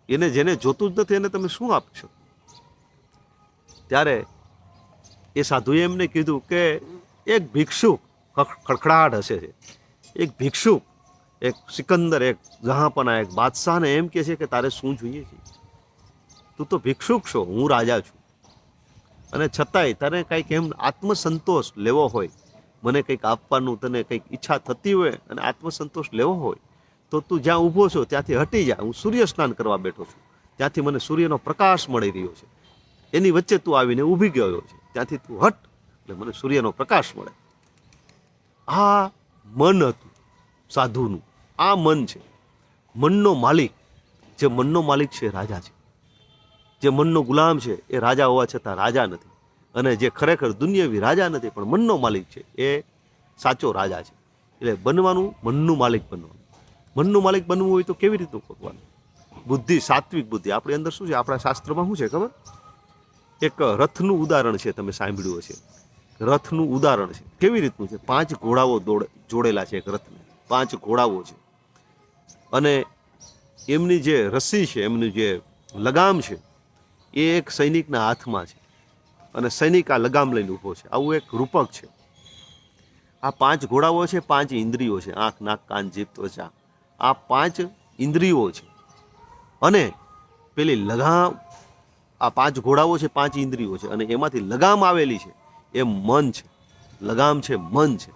એને? જેને જોતું જ નથી એને તમે શું આપી શકો? ત્યારે એ સાધુએ એમને કીધું કે એક ભિક્ષુક, ખડખડાટ હશે છે, એક ભિક્ષુક, એક સિકંદર, એક જહાંપના, એક બાદશાહને એમ કહે છે કે તારે શું જોઈએ છે? તું તો ભિક્ષુક છો, હું રાજા છું. અને છતાંય તને કંઈક એમ આત્મસંતોષ લેવો હોય, મને કંઈક આપવાનું તને કંઈક ઈચ્છા થતી હોય અને આત્મસંતોષ લેવો હોય તો તું જ્યાં ઊભો છો ત્યાંથી હટી જા. હું સૂર્ય સ્નાન કરવા બેઠો છું, ત્યાંથી મને સૂર્યનો પ્રકાશ મળી રહ્યો છે. એની વચ્ચે તું આવીને ઊભી ગયો છે, ત્યાંથી તું હટ એટલે મને સૂર્યનો પ્રકાશ મળે. આ મન હતું સાધુનું. આ મન છે મનનો માલિક. જે મનનો માલિક છે એ રાજા છે. જે મનનો ગુલામ છે એ રાજા હોવા છતાં રાજા નથી. અને જે ખરેખર દુનિયાવી રાજા નથી પણ મનનો માલિક છે એ સાચો રાજા છે. એટલે બનવાનું, મનનું માલિક બનવાનું. મનનું માલિક બનવું હોય તો કેવી રીતનું કરવાનું? બુદ્ધિ, સાત્વિક બુદ્ધિ. આપણી અંદર શું છે? આપણા શાસ્ત્રમાં શું છે ખબર? એક રથનું ઉદાહરણ છે, તમે સાંભળ્યું હશે. રથનું ઉદાહરણ છે. કેવી રીતનું છે? 5 ઘોડાઓ જોડેલા છે એક રથને. 5 ઘોડાઓ છે અને એમની જે રસી છે, એમની જે લગામ છે એ એક સૈનિકના હાથમાં છે અને સૈનિક આ લગામ લઈને ઊભો છે. આવું એક રૂપક છે. આ 5 ઘોડાઓ છે, 5 ઇન્દ્રિયો છે, આંખ, નાક, કાન, જીભ, ત્વચા. આ 5 ઇન્દ્રિયો છે અને પેલી લગામ, આ 5 ઘોડાઓ છે, 5 ઇન્દ્રિયો છે અને એમાંથી લગામ આવેલી છે એ મન છે. લગામ છે, મન છે.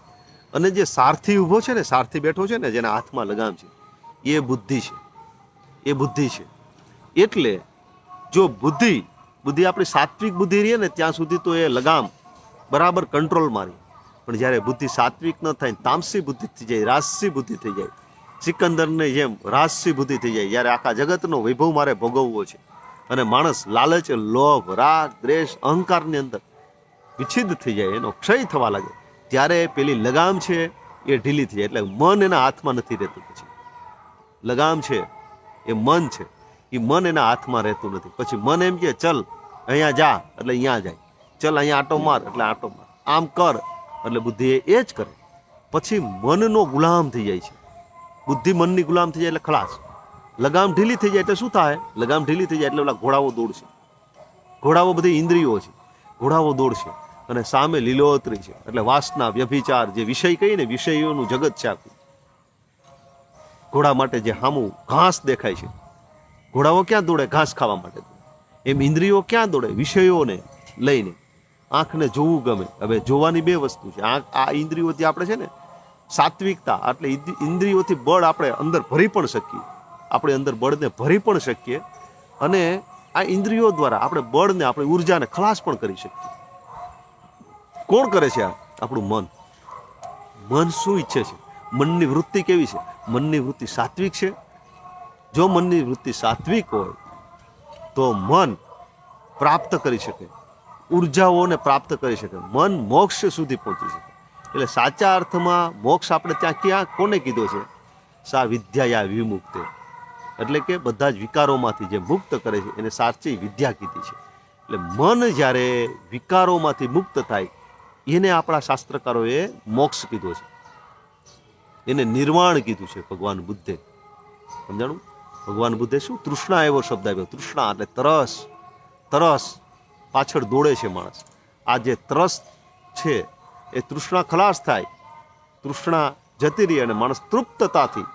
અને જે સારથી ઊભો છે ને, સારથી બેઠો છે ને, જેના હાથમાં લગામ છે, એ બુદ્ધિ છે. એ બુદ્ધિ છે. એટલે જો બુદ્ધિ આપણી સાત્વિક બુદ્ધિ રહે ને ત્યાં સુધી તો એ લગામ બરાબર કંટ્રોલમાં રહે. પણ જ્યારે બુદ્ધિ સાત્વિક ન થાય, તામસી બુદ્ધિ થઈ જાય, રાજસી બુદ્ધિ થઈ જાય, સિકંદરની જેમ રાજસી બુદ્ધિ થઈ જાય, જ્યારે આખા જગતનો વૈભવ મારે ભોગવવો છે અને માણસ લાલચ, લોભ, રાગ, દ્વેષ, અહંકારની અંદર વિચ્છિદ થઈ જાય, એનો ક્ષય થવા લાગે, ત્યારે પેલી લગામ છે એ ઢીલી થઈ જાય. એટલે મન એના હાથમાં નથી રહેતું. પછી લગામ છે એ મન છે, એ મન એના હાથમાં રહેતું નથી. પછી મન એમ કે ચલ અહીંયા જા એટલે અહીંયા જાય, ચલ અહીંયા આટો માર એટલે આટો માર, આમ કર એટલે બુદ્ધિ એ જ કરે. પછી મનનો ગુલામ થઈ જાય છે. બુદ્ધિ મનની ગુલામ થઈ જાય એટલે ખલાસ. લગામ ઢીલી થઈ જાય એટલે શું થાય? લગામ ઢીલી થઈ જાય એટલે ઓલા ઘોડાઓ દોડશે. ઘોડાઓ બધી ઇન્દ્રિયો છે, ઘોડાઓ દોડશે અને સામે લીલોતરી છે. એટલે વાસના, વ્યભિચાર, જે વિષય કહીને વિષયોનું જગત છે આખું. ઘોડા માટે જે હામું ઘાસ દેખાય છે, ઘોડાઓ ક્યાં દોડે? ઘાસ ખાવા માટે. એમ ઇન્દ્રિયો ક્યાં દોડે? વિષયોને લઈને. આંખને જોવું ગમે. હવે જોવાની બે વસ્તુ છે. આ ઇન્દ્રિયોથી આપણે છે ને સાત્વિકતા, એટલે ઇન્દ્રિયોથી બળ આપણે અંદર ભરી પણ શકીએ, આપણે અંદર બળને ભરી પણ શકીએ, અને આ ઇન્દ્રિયો દ્વારા આપણે બળને, આપણી ઉર્જાને ખલાસ પણ કરી શકીએ. કોણ કરે છે આ? આપણું મન. મન શું ઈચ્છે છે? મનની વૃત્તિ કેવી છે? મનની વૃત્તિ સાત્વિક છે. જો મનની વૃત્તિ સાત્વિક હોય તો મન પ્રાપ્ત કરી શકે, ઉર્જાઓને પ્રાપ્ત કરી શકે, મન મોક્ષ સુધી પહોંચી શકે. એટલે સાચા અર્થમાં મોક્ષ આપણે ક્યાં કોને કીધો છે? સા વિદ્યા વિમુક્તે, એટલે કે બધા જ વિકારોમાંથી જે મુક્ત કરે છે એને સાચી વિદ્યા કીધી છે. એટલે મન જ્યારે વિકારોમાંથી મુક્ત થાય એને આપણા શાસ્ત્રકારોએ મોક્ષ કીધો છે, એને નિર્વાણ કીધું છે ભગવાન બુદ્ધે. સમજાણું? ભગવાન બુદ્ધે શું? તૃષ્ણા એવો શબ્દ આવ્યો. તૃષ્ણા એટલે તરસ. તરસ પાછળ દોડે છે માણસ. આ જે તરસ છે એ તૃષ્ણા ખલાસ થાય, તૃષ્ણા જતી રહી અને માણસ તૃપ્તતાથી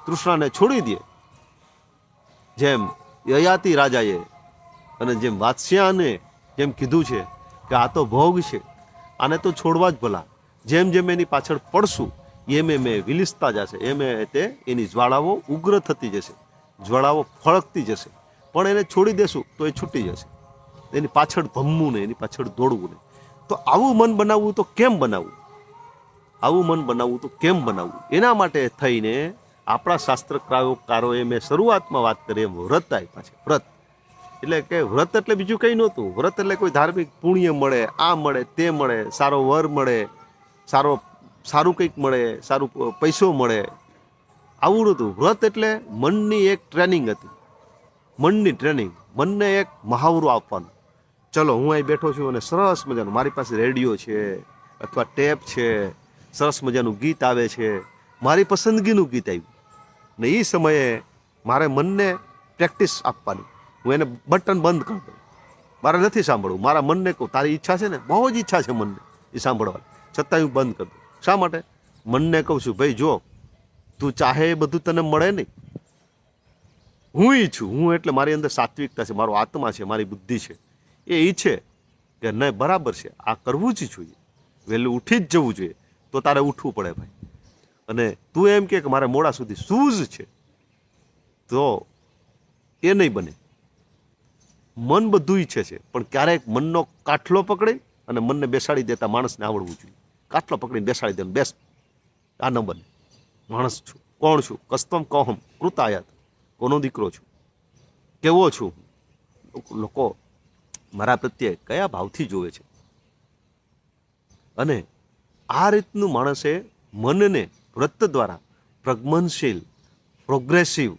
તૃષ્ણાને છોડી દે. જેમ યયાતિ રાજાએ અને જેમ વાત્સ્યાને જેમ કીધું છે કે આ તો ભોગ છે, આને તો છોડવા જ ભલા. જેમ જેમ એની પાછળ પડશું એમ એમ વિલિસતા જશે, એમ તે એની જ્વાળાઓ ઉગ્ર થતી જશે, જ્વાળાઓ ફળકતી જશે. પણ એને છોડી દેશું તો એ છૂટી જશે. એની પાછળ ભમવું નહીં, એની પાછળ દોડવું નહીં. તો આવું મન બનાવવું તો કેમ બનાવવું? આવું મન બનાવવું તો કેમ બનાવવું? એના માટે થઈને આપણા શાસ્ત્રકારોએ મેં શરૂઆતમાં વાત કરી એમ વ્રત આપ્યા છે. વ્રત એટલે કે વ્રત એટલે બીજું કંઈ નહોતું. વ્રત એટલે કોઈ ધાર્મિક પુણ્ય મળે, આ મળે, તે મળે, સારો વર મળે, સારું કંઈક મળે, સારું પૈસો મળે, આવું નહોતું. વ્રત એટલે મનની એક ટ્રેનિંગ હતી. મનની ટ્રેનિંગ, મનને એક મહાવરો આપવાનો. ચલો હું અહીં બેઠો છું અને સરસ મજાનું મારી પાસે રેડિયો છે અથવા ટેપ છે, સરસ મજાનું ગીત આવે છે, મારી પસંદગીનું ગીત આવ્યું ને એ સમયે મારે મનને પ્રેક્ટિસ આપવાની. હું એને બટન બંધ કરી દઉં, મારે નથી સાંભળવું. મારા મનને કહું તારી ઈચ્છા છે ને, બહુ જ ઈચ્છા છે મનને એ સાંભળવાની, છતાં હું બંધ કરી દઉં. શા માટે? મનને કહું છું ભાઈ જો તું ચાહે એ બધું તને મળે નહીં. હું ઈચ્છું, હું એટલે મારી અંદર સાત્વિકતા છે, મારો આત્મા છે, મારી બુદ્ધિ છે, એ ઈચ્છે કે નહીં બરાબર છે, આ કરવું જ જોઈએ, વહેલું ઉઠી જ જવું જોઈએ, તો તારે ઉઠવું પડે ભાઈ. અને તું એમ કે મારે મોડા સુધી સૂઝ છે, તો એ નહીં બને. મન બધું ઈચ્છે છે, પણ ક્યારેક મનનો કાઠલો પકડી અને મનને બેસાડી દેતા માણસને આવડવું જોઈએ. કાઠલો પકડીને બેસાડી દે, બેસ, આ ન બને. માણસ છું, કોણ છું? કસ્તમ કહમ કૃતાયાત, કોનો દીકરો છું, કેવો છું, લોકો મારા પ્રત્યે કયા ભાવથી જોવે છે. અને આ રીતનું માણસે મનને વ્રત દ્વારા પ્રગમનશીલ, પ્રોગ્રેસિવ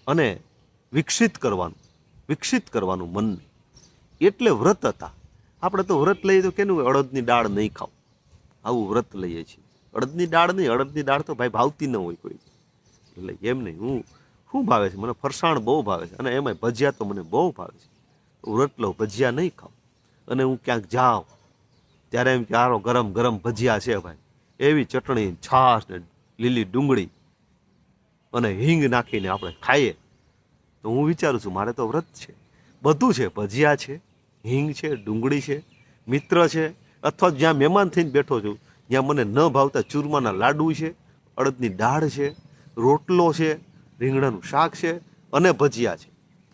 અને વિકસિત કરવાનું મનને. એટલે વ્રત હતા. આપણે તો વ્રત લઈએ તો કેનું અડદની દાળ નહીં ખાવ, આવું વ્રત લઈએ છીએ. અડદની દાળ નહીં, અડદની દાળ તો ભાઈ ભાવતી ન હોય કોઈ. એટલે એમ નહીં, શું ભાવે છે મને? ફરસાણ બહુ ભાવે છે, અને એમાંય ભજીયા તો મને બહુ ભાવે છે. વ્રત લઉં, ભજીયા નહીં ખાવ. અને હું ક્યાંક જાઉં ત્યારે એમ કે આરો ગરમ ગરમ ભજીયા છે ભાઈ, એવી ચટણી, છાશ ને લીલી ડુંગળી અને હિંગ નાખીને આપણે ખાઈએ, તો હું વિચારું છું મારે તો વ્રત છે. બધું છે, ભજીયા છે, હિંગ છે, ડુંગળી છે, મિત્ર છે, અથવા જ્યાં મહેમાન થઈને બેઠો છું જ્યાં મને ન ભાવતા ચૂરમાના લાડુ છે, અડદની દાળ છે, રોટલો છે, રીંગણાનું શાક છે અને ભજીયા છે.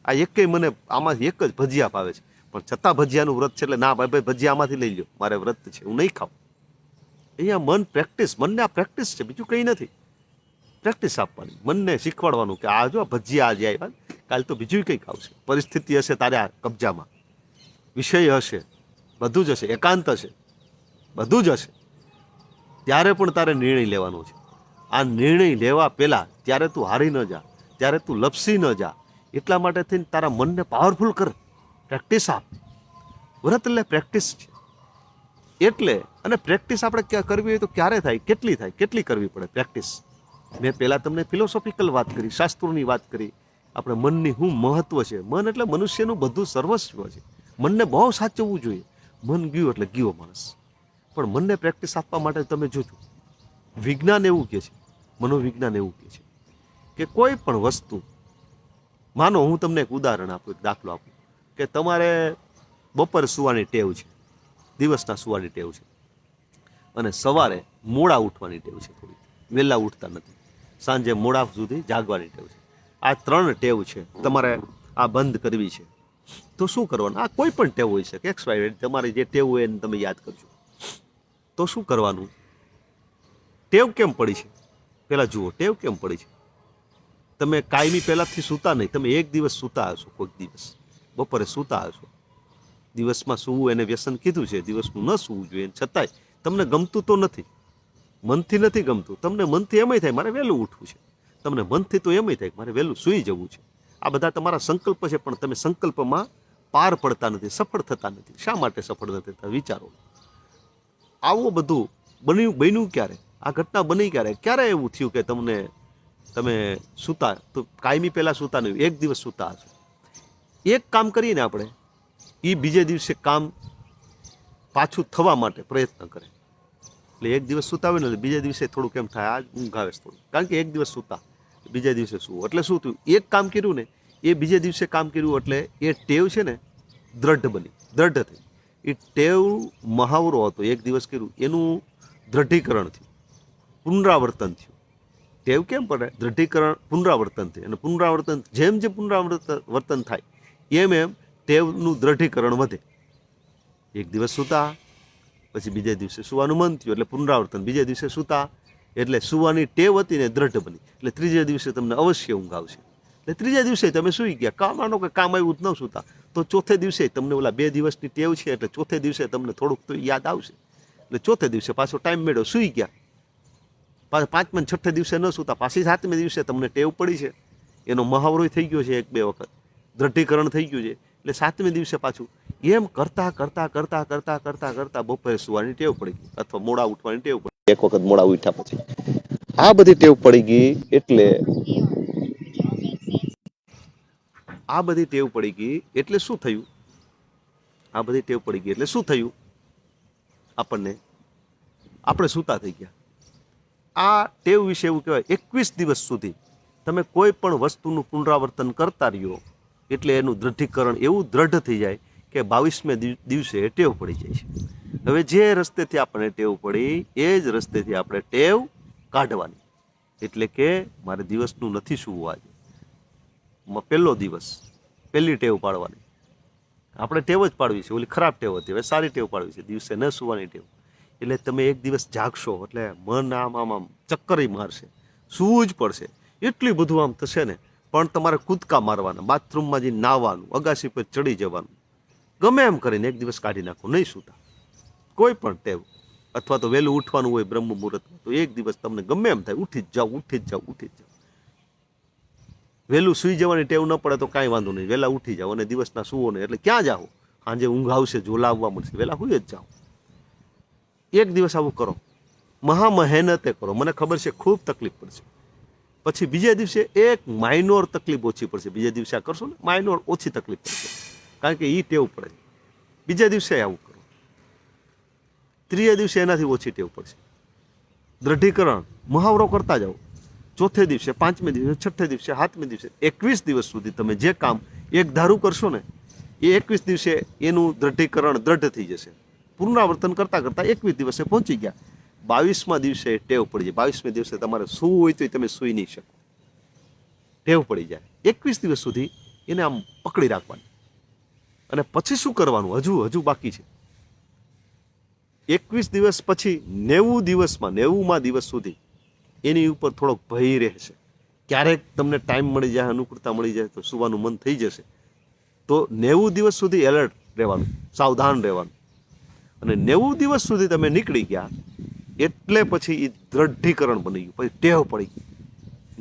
આ એકેય મને આમાંથી એક જ ભજીયા ભાવે છે, પણ છતાં ભજીયાનું વ્રત છે એટલે ના ભાઈ ભજીયા આમાંથી લઈ લો, મારે વ્રત છે, હું નહીં ખાઉં. અહીંયા મન પ્રેક્ટિસ, મનને આ પ્રેક્ટિસ છે, બીજું કંઈ નથી. પ્રેક્ટિસ આપવાની, મનને શીખવાડવાનું કે આ જો ભજીયા આજે આવ્યા, કાલ તો બીજું કંઈક આવશે. પરિસ્થિતિ હશે તારે આ કબજામાં, વિષય હશે, બધું જ હશે, એકાંત હશે, બધું જ હશે. ત્યારે પણ તારે નિર્ણય લેવાનો છે. આ નિર્ણય લેવા પહેલાં ત્યારે તું હારી ન જા, ત્યારે તું લપસી ન જા. એટલા માટે થઈને તારા મનને પાવરફુલ કર, પ્રેક્ટિસ આપ. વ્રત એટલે પ્રેક્ટિસ છે. એટલે અને પ્રેક્ટિસ આપણે કરવી હોય તો ક્યારે થાય, કેટલી કરવી પડે પ્રેક્ટિસ. મેં પહેલાં તમને ફિલોસોફિકલ વાત કરી, શાસ્ત્રોની વાત કરી. આપણે મનની શું મહત્વ છે. મન એટલે મનુષ્યનું બધું સર્વસ્વ છે. મનને બહુ સાચવવું જોઈએ. મન ગયું એટલે ગયો માણસ. પણ મનને પ્રેક્ટિસ આપવા માટે તમે જોજો, વિજ્ઞાન એવું કહે છે, મનોવિજ્ઞાન એવું કહે છે કે કોઈ પણ વસ્તુ, માનો હું તમને એક ઉદાહરણ આપું, એક દાખલો આપું કે તમારે બપોરે સુવાની ટેવ છે, દિવસના સુવાની ટેવ છે, અને સવારે મોડા ઉઠવાની ટેવ છે, થોડી વહેલા ઉઠતા નથી, સાંજે મોડા સુધી જાગવાની ટેવ છે. આ 3 ટેવ છે, તમારે આ બંધ કરવી છે. તો શું કરવાનું? આ કોઈ પણ ટેવ હોય છે, XY, તમારી જે ટેવ હોય એને તમે યાદ કરજો. તો શું કરવાનું? ટેવ કેમ પડી છે પહેલાં જુઓ, ટેવ કેમ પડી છે. તમે કાયમી પહેલાંથી સૂતા નહીં, તમે એક દિવસ સૂતા હશો, કોઈક દિવસ બપોરે સૂતા હશો. દિવસમાં સૂવું એને વ્યસન કીધું છે, દિવસનું ન સૂવું જોઈએ, છતાંય તમને ગમતું તો નથી, મનથી નથી ગમતું. તમને મનથી એમય થાય મારે વહેલું ઉઠવું છે, તમને મનથી તો એમય થાય મારે વહેલું સૂઈ જવું છે. આ બધા તમારા સંકલ્પ છે, પણ તમે સંકલ્પમાં પાર પડતા નથી, સફળ થતા નથી. શા માટે સફળ નથી થતા? વિચારો. આવું બધું બન્યું ક્યારે? આ ઘટના બની ક્યારે એવું થયું કે તમે સૂતા તો કાયમી પહેલાં સૂતા નહીં, એક દિવસ સૂતા હશો. એક કામ કરીએ ને આપણે, એ બીજે દિવસે કામ પાછું થવા માટે પ્રયત્ન કરે. એટલે એક દિવસ સૂતા હોય ને, બીજા દિવસે થોડુંક એમ થાય આજ ઊંઘ આવે થોડું, કારણ કે એક દિવસ સૂતા, બીજા દિવસે સૂવું. એટલે શું થયું? એક કામ કર્યું ને, એ બીજે દિવસે કામ કર્યું, એટલે એ ટેવ છે ને દ્રઢ થઈ. એ ટેવ મહાવરો હતો, એક દિવસ કર્યું એનું દ્રઢીકરણ થયું, પુનરાવર્તન થયું. ટેવ કેમ પડે? દ્રઢીકરણ, પુનરાવર્તન થાય. અને પુનરાવર્તન જેમ પુનરાવર્તન થાય એમ ટેવનું દ્રઢીકરણ વધે. એક દિવસ સૂતા, પછી બીજા દિવસે સુવાનું મન થયું, એટલે પુનરાવર્તન. બીજા દિવસે સૂતા એટલે સુવાની ટેવ હતી ને દ્રઢ બની, એટલે ત્રીજા દિવસે તમને અવશ્ય ઊંઘ આવશે. એટલે ત્રીજા દિવસે તમે સૂઈ ગયા, માનો કે કામ આવ્યું જ ન સૂતા, તો ચોથે દિવસે તમને ઓલા 2 દિવસની ટેવ છે, એટલે ચોથે દિવસે તમને થોડુંક તો યાદ આવશે. એટલે ચોથે દિવસે પાછો ટાઈમ મેળવ્યો, સૂઈ ગયા. પાછા 5મા અને 6ઠે દિવસે ન સૂતા, પાછી 7મે દિવસે તમને ટેવ પડી છે, એનો મહાવરો થઈ ગયો છે, 1-2 વખત દ્રઢીકરણ થઈ ગયું છે. એટલે 7મે દિવસે પાછું એમ કરતા બપોરે સુવાની ટેવ પડી ગઈ, અથવા મોડા ઉઠવાની ટેવ પડી ગઈ. એક વખત મોડા ઉઠ્યા પછી આ બધી ટેવ પડી ગઈ. એટલે શું થયું? આ બધી ટેવ પડી ગઈ એટલે શું થયું? આપણે સૂતા થઈ ગયા. આ ટેવ વિશે એવું કહેવાય, 21 દિવસ સુધી તમે કોઈ પણ વસ્તુનું પુનરાવર્તન કરતા રહ્યો, એટલે એનું દ્રઢીકરણ એવું દ્રઢ થઈ જાય કે 22મે દિવસે ટેવ પડી જાય છે. હવે જે રસ્તેથી આપણને ટેવ પડી, એ જ રસ્તેથી આપણે ટેવ કાઢવાની. એટલે કે મારે દિવસનું નથી સૂવું આજે, પહેલો દિવસ, પહેલી ટેવ પાડવાની. આપણે ટેવ જ પાડવી છે, ઓલી ખરાબ ટેવ હતી, હવે સારી ટેવ પાડવી છે, દિવસે ન સૂવાની ટેવ. એટલે તમે એક દિવસ જાગશો એટલે મન આમ ચક્કરી મારશે, સૂવું જ પડશે, એટલું બધું આમ થશે ને. પણ તમારે કૂદકા મારવાના, બાથરૂમમાં જઈને નાહવાનું, અગાસી પર ચડી જવાનું, ગમે એમ કરીને એક દિવસ કાઢી નાખો, નહીં સૂતા. કોઈ પણ ટેવ, અથવા તો વહેલું ઉઠવાનું હોય બ્રહ્મ મુહૂર્તમાં, તો એક દિવસ તમને ગમે એમ થાય ઉઠી જ જાઓ. વહેલું સૂઈ જવાની ટેવ ન પડે તો કાંઈ વાંધો નહીં, વહેલા ઉઠી જાઓ અને દિવસના સૂવો નહીં. એટલે ક્યાં જાઓ? સાંજે ઊંઘ આવશે, ઝોલા આવવા મળશે, વહેલા સુઈ જ જાઓ. એક દિવસ આવું કરો, મહેનતે કરો. મને ખબર છે ખૂબ તકલીફ પડશે. પછી બીજા દિવસે એક માઇનોર તકલીફ ઓછી પડશે. બીજા દિવસે આ કરશો ને, માઇનોર ઓછી તકલીફ પડશે, કારણ કે એ ટેવ પડે. બીજા દિવસે આવું કરો, ત્રીજા દિવસે એનાથી ઓછી ટેવ પડશે. દ્રઢીકરણ, મહાવરો કરતા જાઓ. ચોથે દિવસે, 5મે દિવસે, 6ઠે દિવસે, 7મે દિવસે, 21 દિવસ સુધી તમે જે કામ એક ધારું કરશો ને, એ 21 દિવસે એનું દ્રઢીકરણ દ્રઢ થઈ જશે. પુનરાવર્તન કરતા 21 દિવસે પહોંચી ગયા. 22મા દિવસે ટેવ પડી જાય. 22મે દિવસે તમારે સૂવું હોય તો તમે સૂઈ નહીં શકો, ટેવ પડી જાય. 21 દિવસ સુધી એને આમ પકડી રાખવાની. અને પછી શું કરવાનું? હજુ બાકી છે. 21 દિવસ પછી 90 દિવસમાં 90મા દિવસ સુધી એની ઉપર થોડોક ભય રહેશે. ક્યારેક તમને ટાઈમ મળી જાય, અનુકૂળતા મળી જાય તો સુવાનું મન થઈ જશે. તો 90 દિવસ સુધી એલર્ટ રહેવાનું, સાવધાન રહેવાનું. અને 90 દિવસ સુધી તમે નીકળી ગયા એટલે પછી એ દ્રઢીકરણ બની ગયું, પછી ટેવ પડી ગઈ.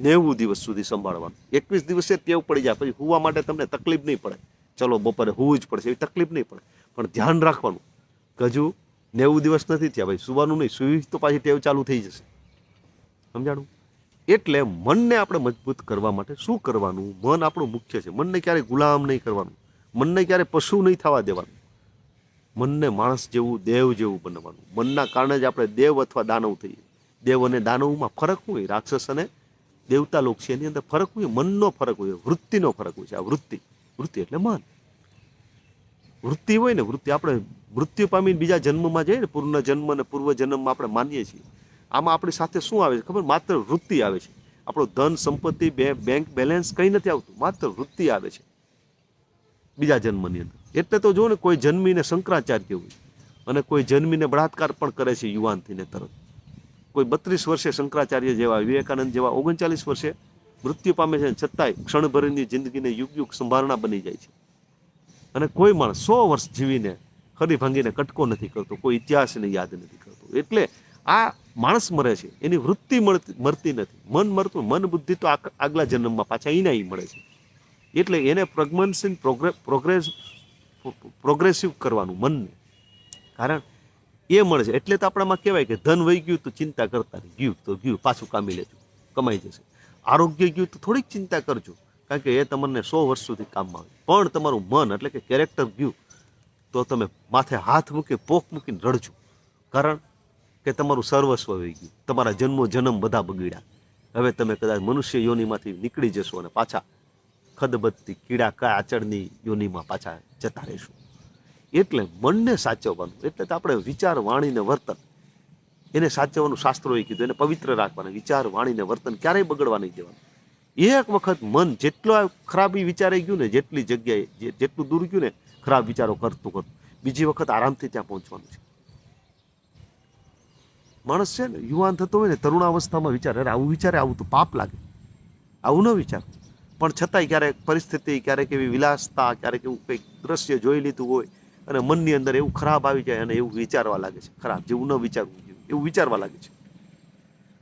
90 દિવસ સુધી સંભાળવાનું. 21 દિવસે ટેવ પડી જાય પછી હુવા માટે તમને તકલીફ નહીં પડે. ચલો બપોરે હુવું જ પડશે એવી તકલીફ નહીં પડે. પણ ધ્યાન રાખવાનું કે હજુ 90 દિવસ નથી થયા ભાઈ, સુવાનું નહીં. સુઈ તો પાછી ટેવ ચાલુ થઈ જશે. સમજાણું? એટલે મનને આપણે મજબૂત કરવા માટે શું કરવાનું? મન આપણું મુખ્ય છે. મનને ક્યારેય ગુલામ નહીં કરવાનું, મનને ક્યારેય પશુ નહીં થવા દેવાનું. મનને માણસ જેવું, દેવ જેવું બનાવવાનું. મનના કારણે જ આપણે દેવ અથવા દાનવ થઈએ. દેવ અને દાનવમાં ફરક શું હોય? રાક્ષસ અને દેવતા લોક છે એની અંદર ફરક હોય, મનનો ફરક હોય, વૃત્તિનો ફરક હોય છે. આ વૃત્તિ એટલે મન. વૃત્તિ હોય ને, વૃત્તિ આપણે મૃત્યુ પામીને બીજા જન્મમાં જઈએ ને, પૂર્ણ જન્મ અને પૂર્વ જન્મમાં આપણે માનીએ છીએ. આમાં આપણી સાથે શું આવે છે ખબર? માત્ર વૃત્તિ આવે છે. આપણું ધન સંપત્તિ, બેંક બેલેન્સ કંઈ નથી આવતું, માત્ર વૃત્તિ આવે છે બીજા જન્મની અંદર. એટલે તો જો ને, કોઈ જન્મીને શંકરાચાર્ય હોય અને કોઈ જન્મીને બળાત્કાર પણ કરે છે યુવાન થઈને તરત. કોઈ 32 વર્ષે શંકરાચાર્ય જેવા, વિવેકાનંદ જેવા 39 વર્ષે મૃત્યુ પામે છે, છતાંય ક્ષણભરની જિંદગીને યુગ સંભારણા બની જાય છે. અને કોઈ માણસ 100 વર્ષ જીવીને ખરી ભાંગીને કટકો નથી કરતો, કોઈ ઇતિહાસને યાદ નથી કરતો. એટલે આ માણસ મરે છે એની વૃત્તિ મરતી નથી, મન મરતું. મન બુદ્ધિ તો આગલા જન્મમાં પાછા એના મળે છે. એટલે એને પ્રોગ્રેસિવ કરવાનું મનને, કારણ એ મળે છે. એટલે તો આપણામાં કહેવાય કે ધન વહી ગયું તો ચિંતા કરતા નહીં, ગયું તો ગયું, પાછું કામી લેજો, કમાઈ જશે. આરોગ્ય ગયું તો થોડીક ચિંતા કરજો, કારણ કે એ તમને 100 વર્ષ સુધી કામમાં આવે. પણ તમારું મન એટલે કે કેરેક્ટર ગયું તો તમે માથે હાથ મૂકી, પોક મૂકીને રડજો, કારણ કે તમારું સર્વસ્વ વહી ગયું. તમારા જન્મ બધા બગડ્યા. હવે તમે કદાચ મનુષ્ય યોનિમાંથી નીકળી જશો અને પાછા ખદબદતી કીડા કાચળની યોનિમાં પાછા જતા રહેશું. એટલે મનને સાચવવાનું, એટલે તો આપણે વિચાર, વાણી ને વર્તન એને સાચવવાનું. શાસ્ત્રોએ કીધું એને પવિત્ર રાખવાના. વિચાર, વાણી ને વર્તન ક્યારેય બગડવા નહીં દેવાનું. એક વખત મન જેટલો ખરાબી વિચારાઈ ગયું ને, જેટલી જગ્યાએ જેટલું દૂર ગયું ને ખરાબ વિચારો કરતું, બીજી વખત આરામથી ત્યાં પહોંચવાનું છે. માણસ છે ને, યુવાન થતો હોય ને, તરુણાવસ્થામાં વિચારે, અરે આવું વિચારે, આવું તો પાપ લાગે, આવું ન વિચાર. પણ છતાંય ક્યારેક પરિસ્થિતિ, ક્યારેક એવી વિલાસતા, ક્યારેક એવું કંઈક દ્રશ્ય જોઈ લીધું હોય અને મનની અંદર એવું ખરાબ આવી જાય અને એવું વિચારવા લાગે છે, ખરાબ જેવું ન વિચારવું જોઈએ એવું વિચારવા લાગે છે.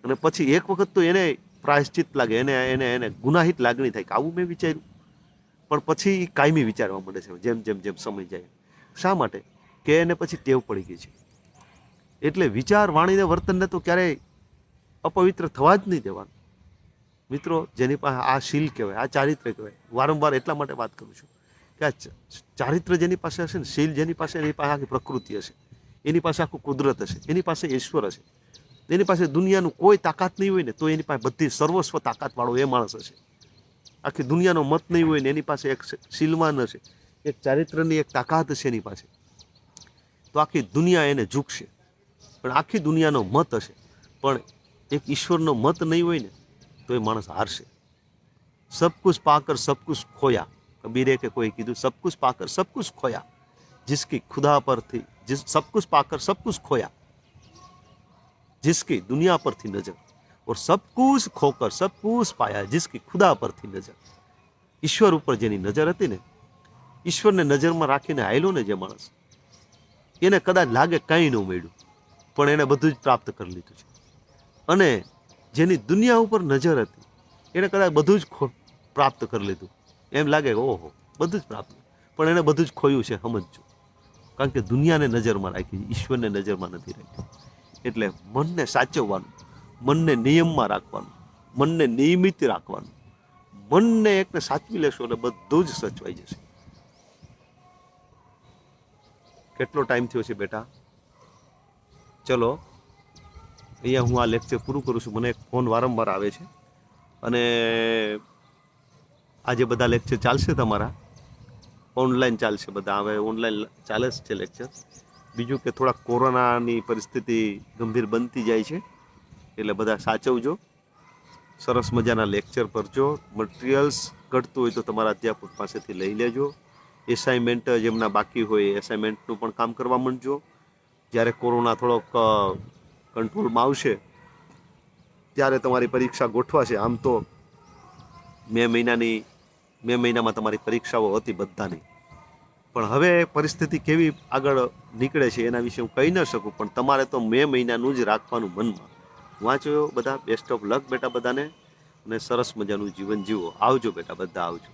અને પછી એક વખત તો એને પ્રાયશ્ચિત લાગે, એને ગુનાહિત લાગણી થાય કે આવું મેં વિચાર્યું. પણ પછી કાયમી વિચારવા મળે છે જેમ જેમ જેમ સમય જાય. શા માટે? કે એને પછી ટેવ પડી ગઈ છે. એટલે વિચાર, વાણીને વર્તનને તો ક્યારેય અપવિત્ર થવા જ નહીં દેવાનું. મિત્રો, જેની પાસે આ શીલ કહેવાય, આ ચારિત્ર કહેવાય, વારંવાર એટલા માટે વાત કરું છું કે આ ચારિત્ર જેની પાસે હશે ને, શીલ જેની પાસે, એની પાસે આખી પ્રકૃતિ હશે, એની પાસે આખું કુદરત હશે, એની પાસે ઈશ્વર હશે, એની પાસે દુનિયાનું કોઈ તાકાત નહીં હોય ને તો એની પાસે બધી સર્વસ્વ તાકાતવાળો એ માણસ હશે. આખી દુનિયાનો મત નહીં હોય ને એની પાસે એક શીલવાન હશે, એક ચારિત્રની એક તાકાત હશે એની પાસે, તો આખી દુનિયા એને ઝૂકશે. પણ આખી દુનિયાનો મત હશે પણ એક ઈશ્વરનો મત નહીં હોય ને તો એ માણસ હારશે. સબ કુછ પાકર સબ કુછ ખોયા, કબીરે કે કોઈ કીધું, સબ કુછ પાકર સબ કુછ ખોયા, जिसकी खुदा पर थी, जिस सब कुछ पाकर सब कुछ खोया, जिसकी दुनिया पर थी नजर, और सब कुछ खोकर सब कुछ पाया, जिसकी खुदा पर थी नजर. ઈશ્વર ઉપર જેની નજર હતી ને, ઈશ્વરને નજરમાં રાખીને હાયલો ને જે માણસ, એને કદાચ લાગે કંઈ ન મળ્યું પણ એને બધું જ પ્રાપ્ત કરી લીધું છે. અને જેની દુનિયા ઉપર નજર હતી એને કદાચ બધું જ પ્રાપ્ત કરી લીધું, એમ લાગે કે ઓહો બધું જ પ્રાપ્ત, પણ એને બધું જ ખોયું છે. સમજજો, કારણ કે દુનિયાને નજરમાં રાખી, ઈશ્વરને નજરમાં નથી રાખી. એટલે મનને સાચવવાનું, મનને નિયમમાં રાખવાનું, મનને નિયમિત રાખવાનું. મનને એકને સાચવી લેશો એટલે બધું જ સચવાઈ જશે. કેટલો ટાઈમ થયો છે બેટા? ચલો, અહીંયા હું આ લેક્ચર પૂરું કરું છું. મને એક ફોન વારંવાર આવે છે અને આજે બધા લેક્ચર ચાલશે તમારા ઓનલાઈન ચાલશે, બધા હવે ઓનલાઈન ચાલે જ છે લેક્ચર. બીજું કે થોડા કોરોનાની પરિસ્થિતિ ગંભીર બનતી જાય છે એટલે બધા સાચવજો, સરસ મજાના લેક્ચર ભરજો. મટીરિયલ્સ ઘટતું હોય તો તમારા અધ્યાપક પાસેથી લઈ લેજો. એસાઇનમેન્ટ જેમના બાકી હોય એસાઇનમેન્ટનું પણ કામ કરવા માંડજો. જ્યારે કોરોના થોડોક કંટ્રોલમાં આવશે ત્યારે તમારી પરીક્ષા ગોઠવાશે. આમ તો મે મહિનામાં તમારી પરીક્ષાઓ હતી બધાની, પણ હવે પરિસ્થિતિ કેવી આગળ નીકળે છે એના વિશે હું કહી ન શકું, પણ તમારે તો મે મહિનાનું જ રાખવાનું મનમાં. વાંચો બધા, બેસ્ટ ઓફ લક બેટા બધાને, અને સરસ મજાનું જીવન જીવો. આવજો બેટા, બધા આવજો.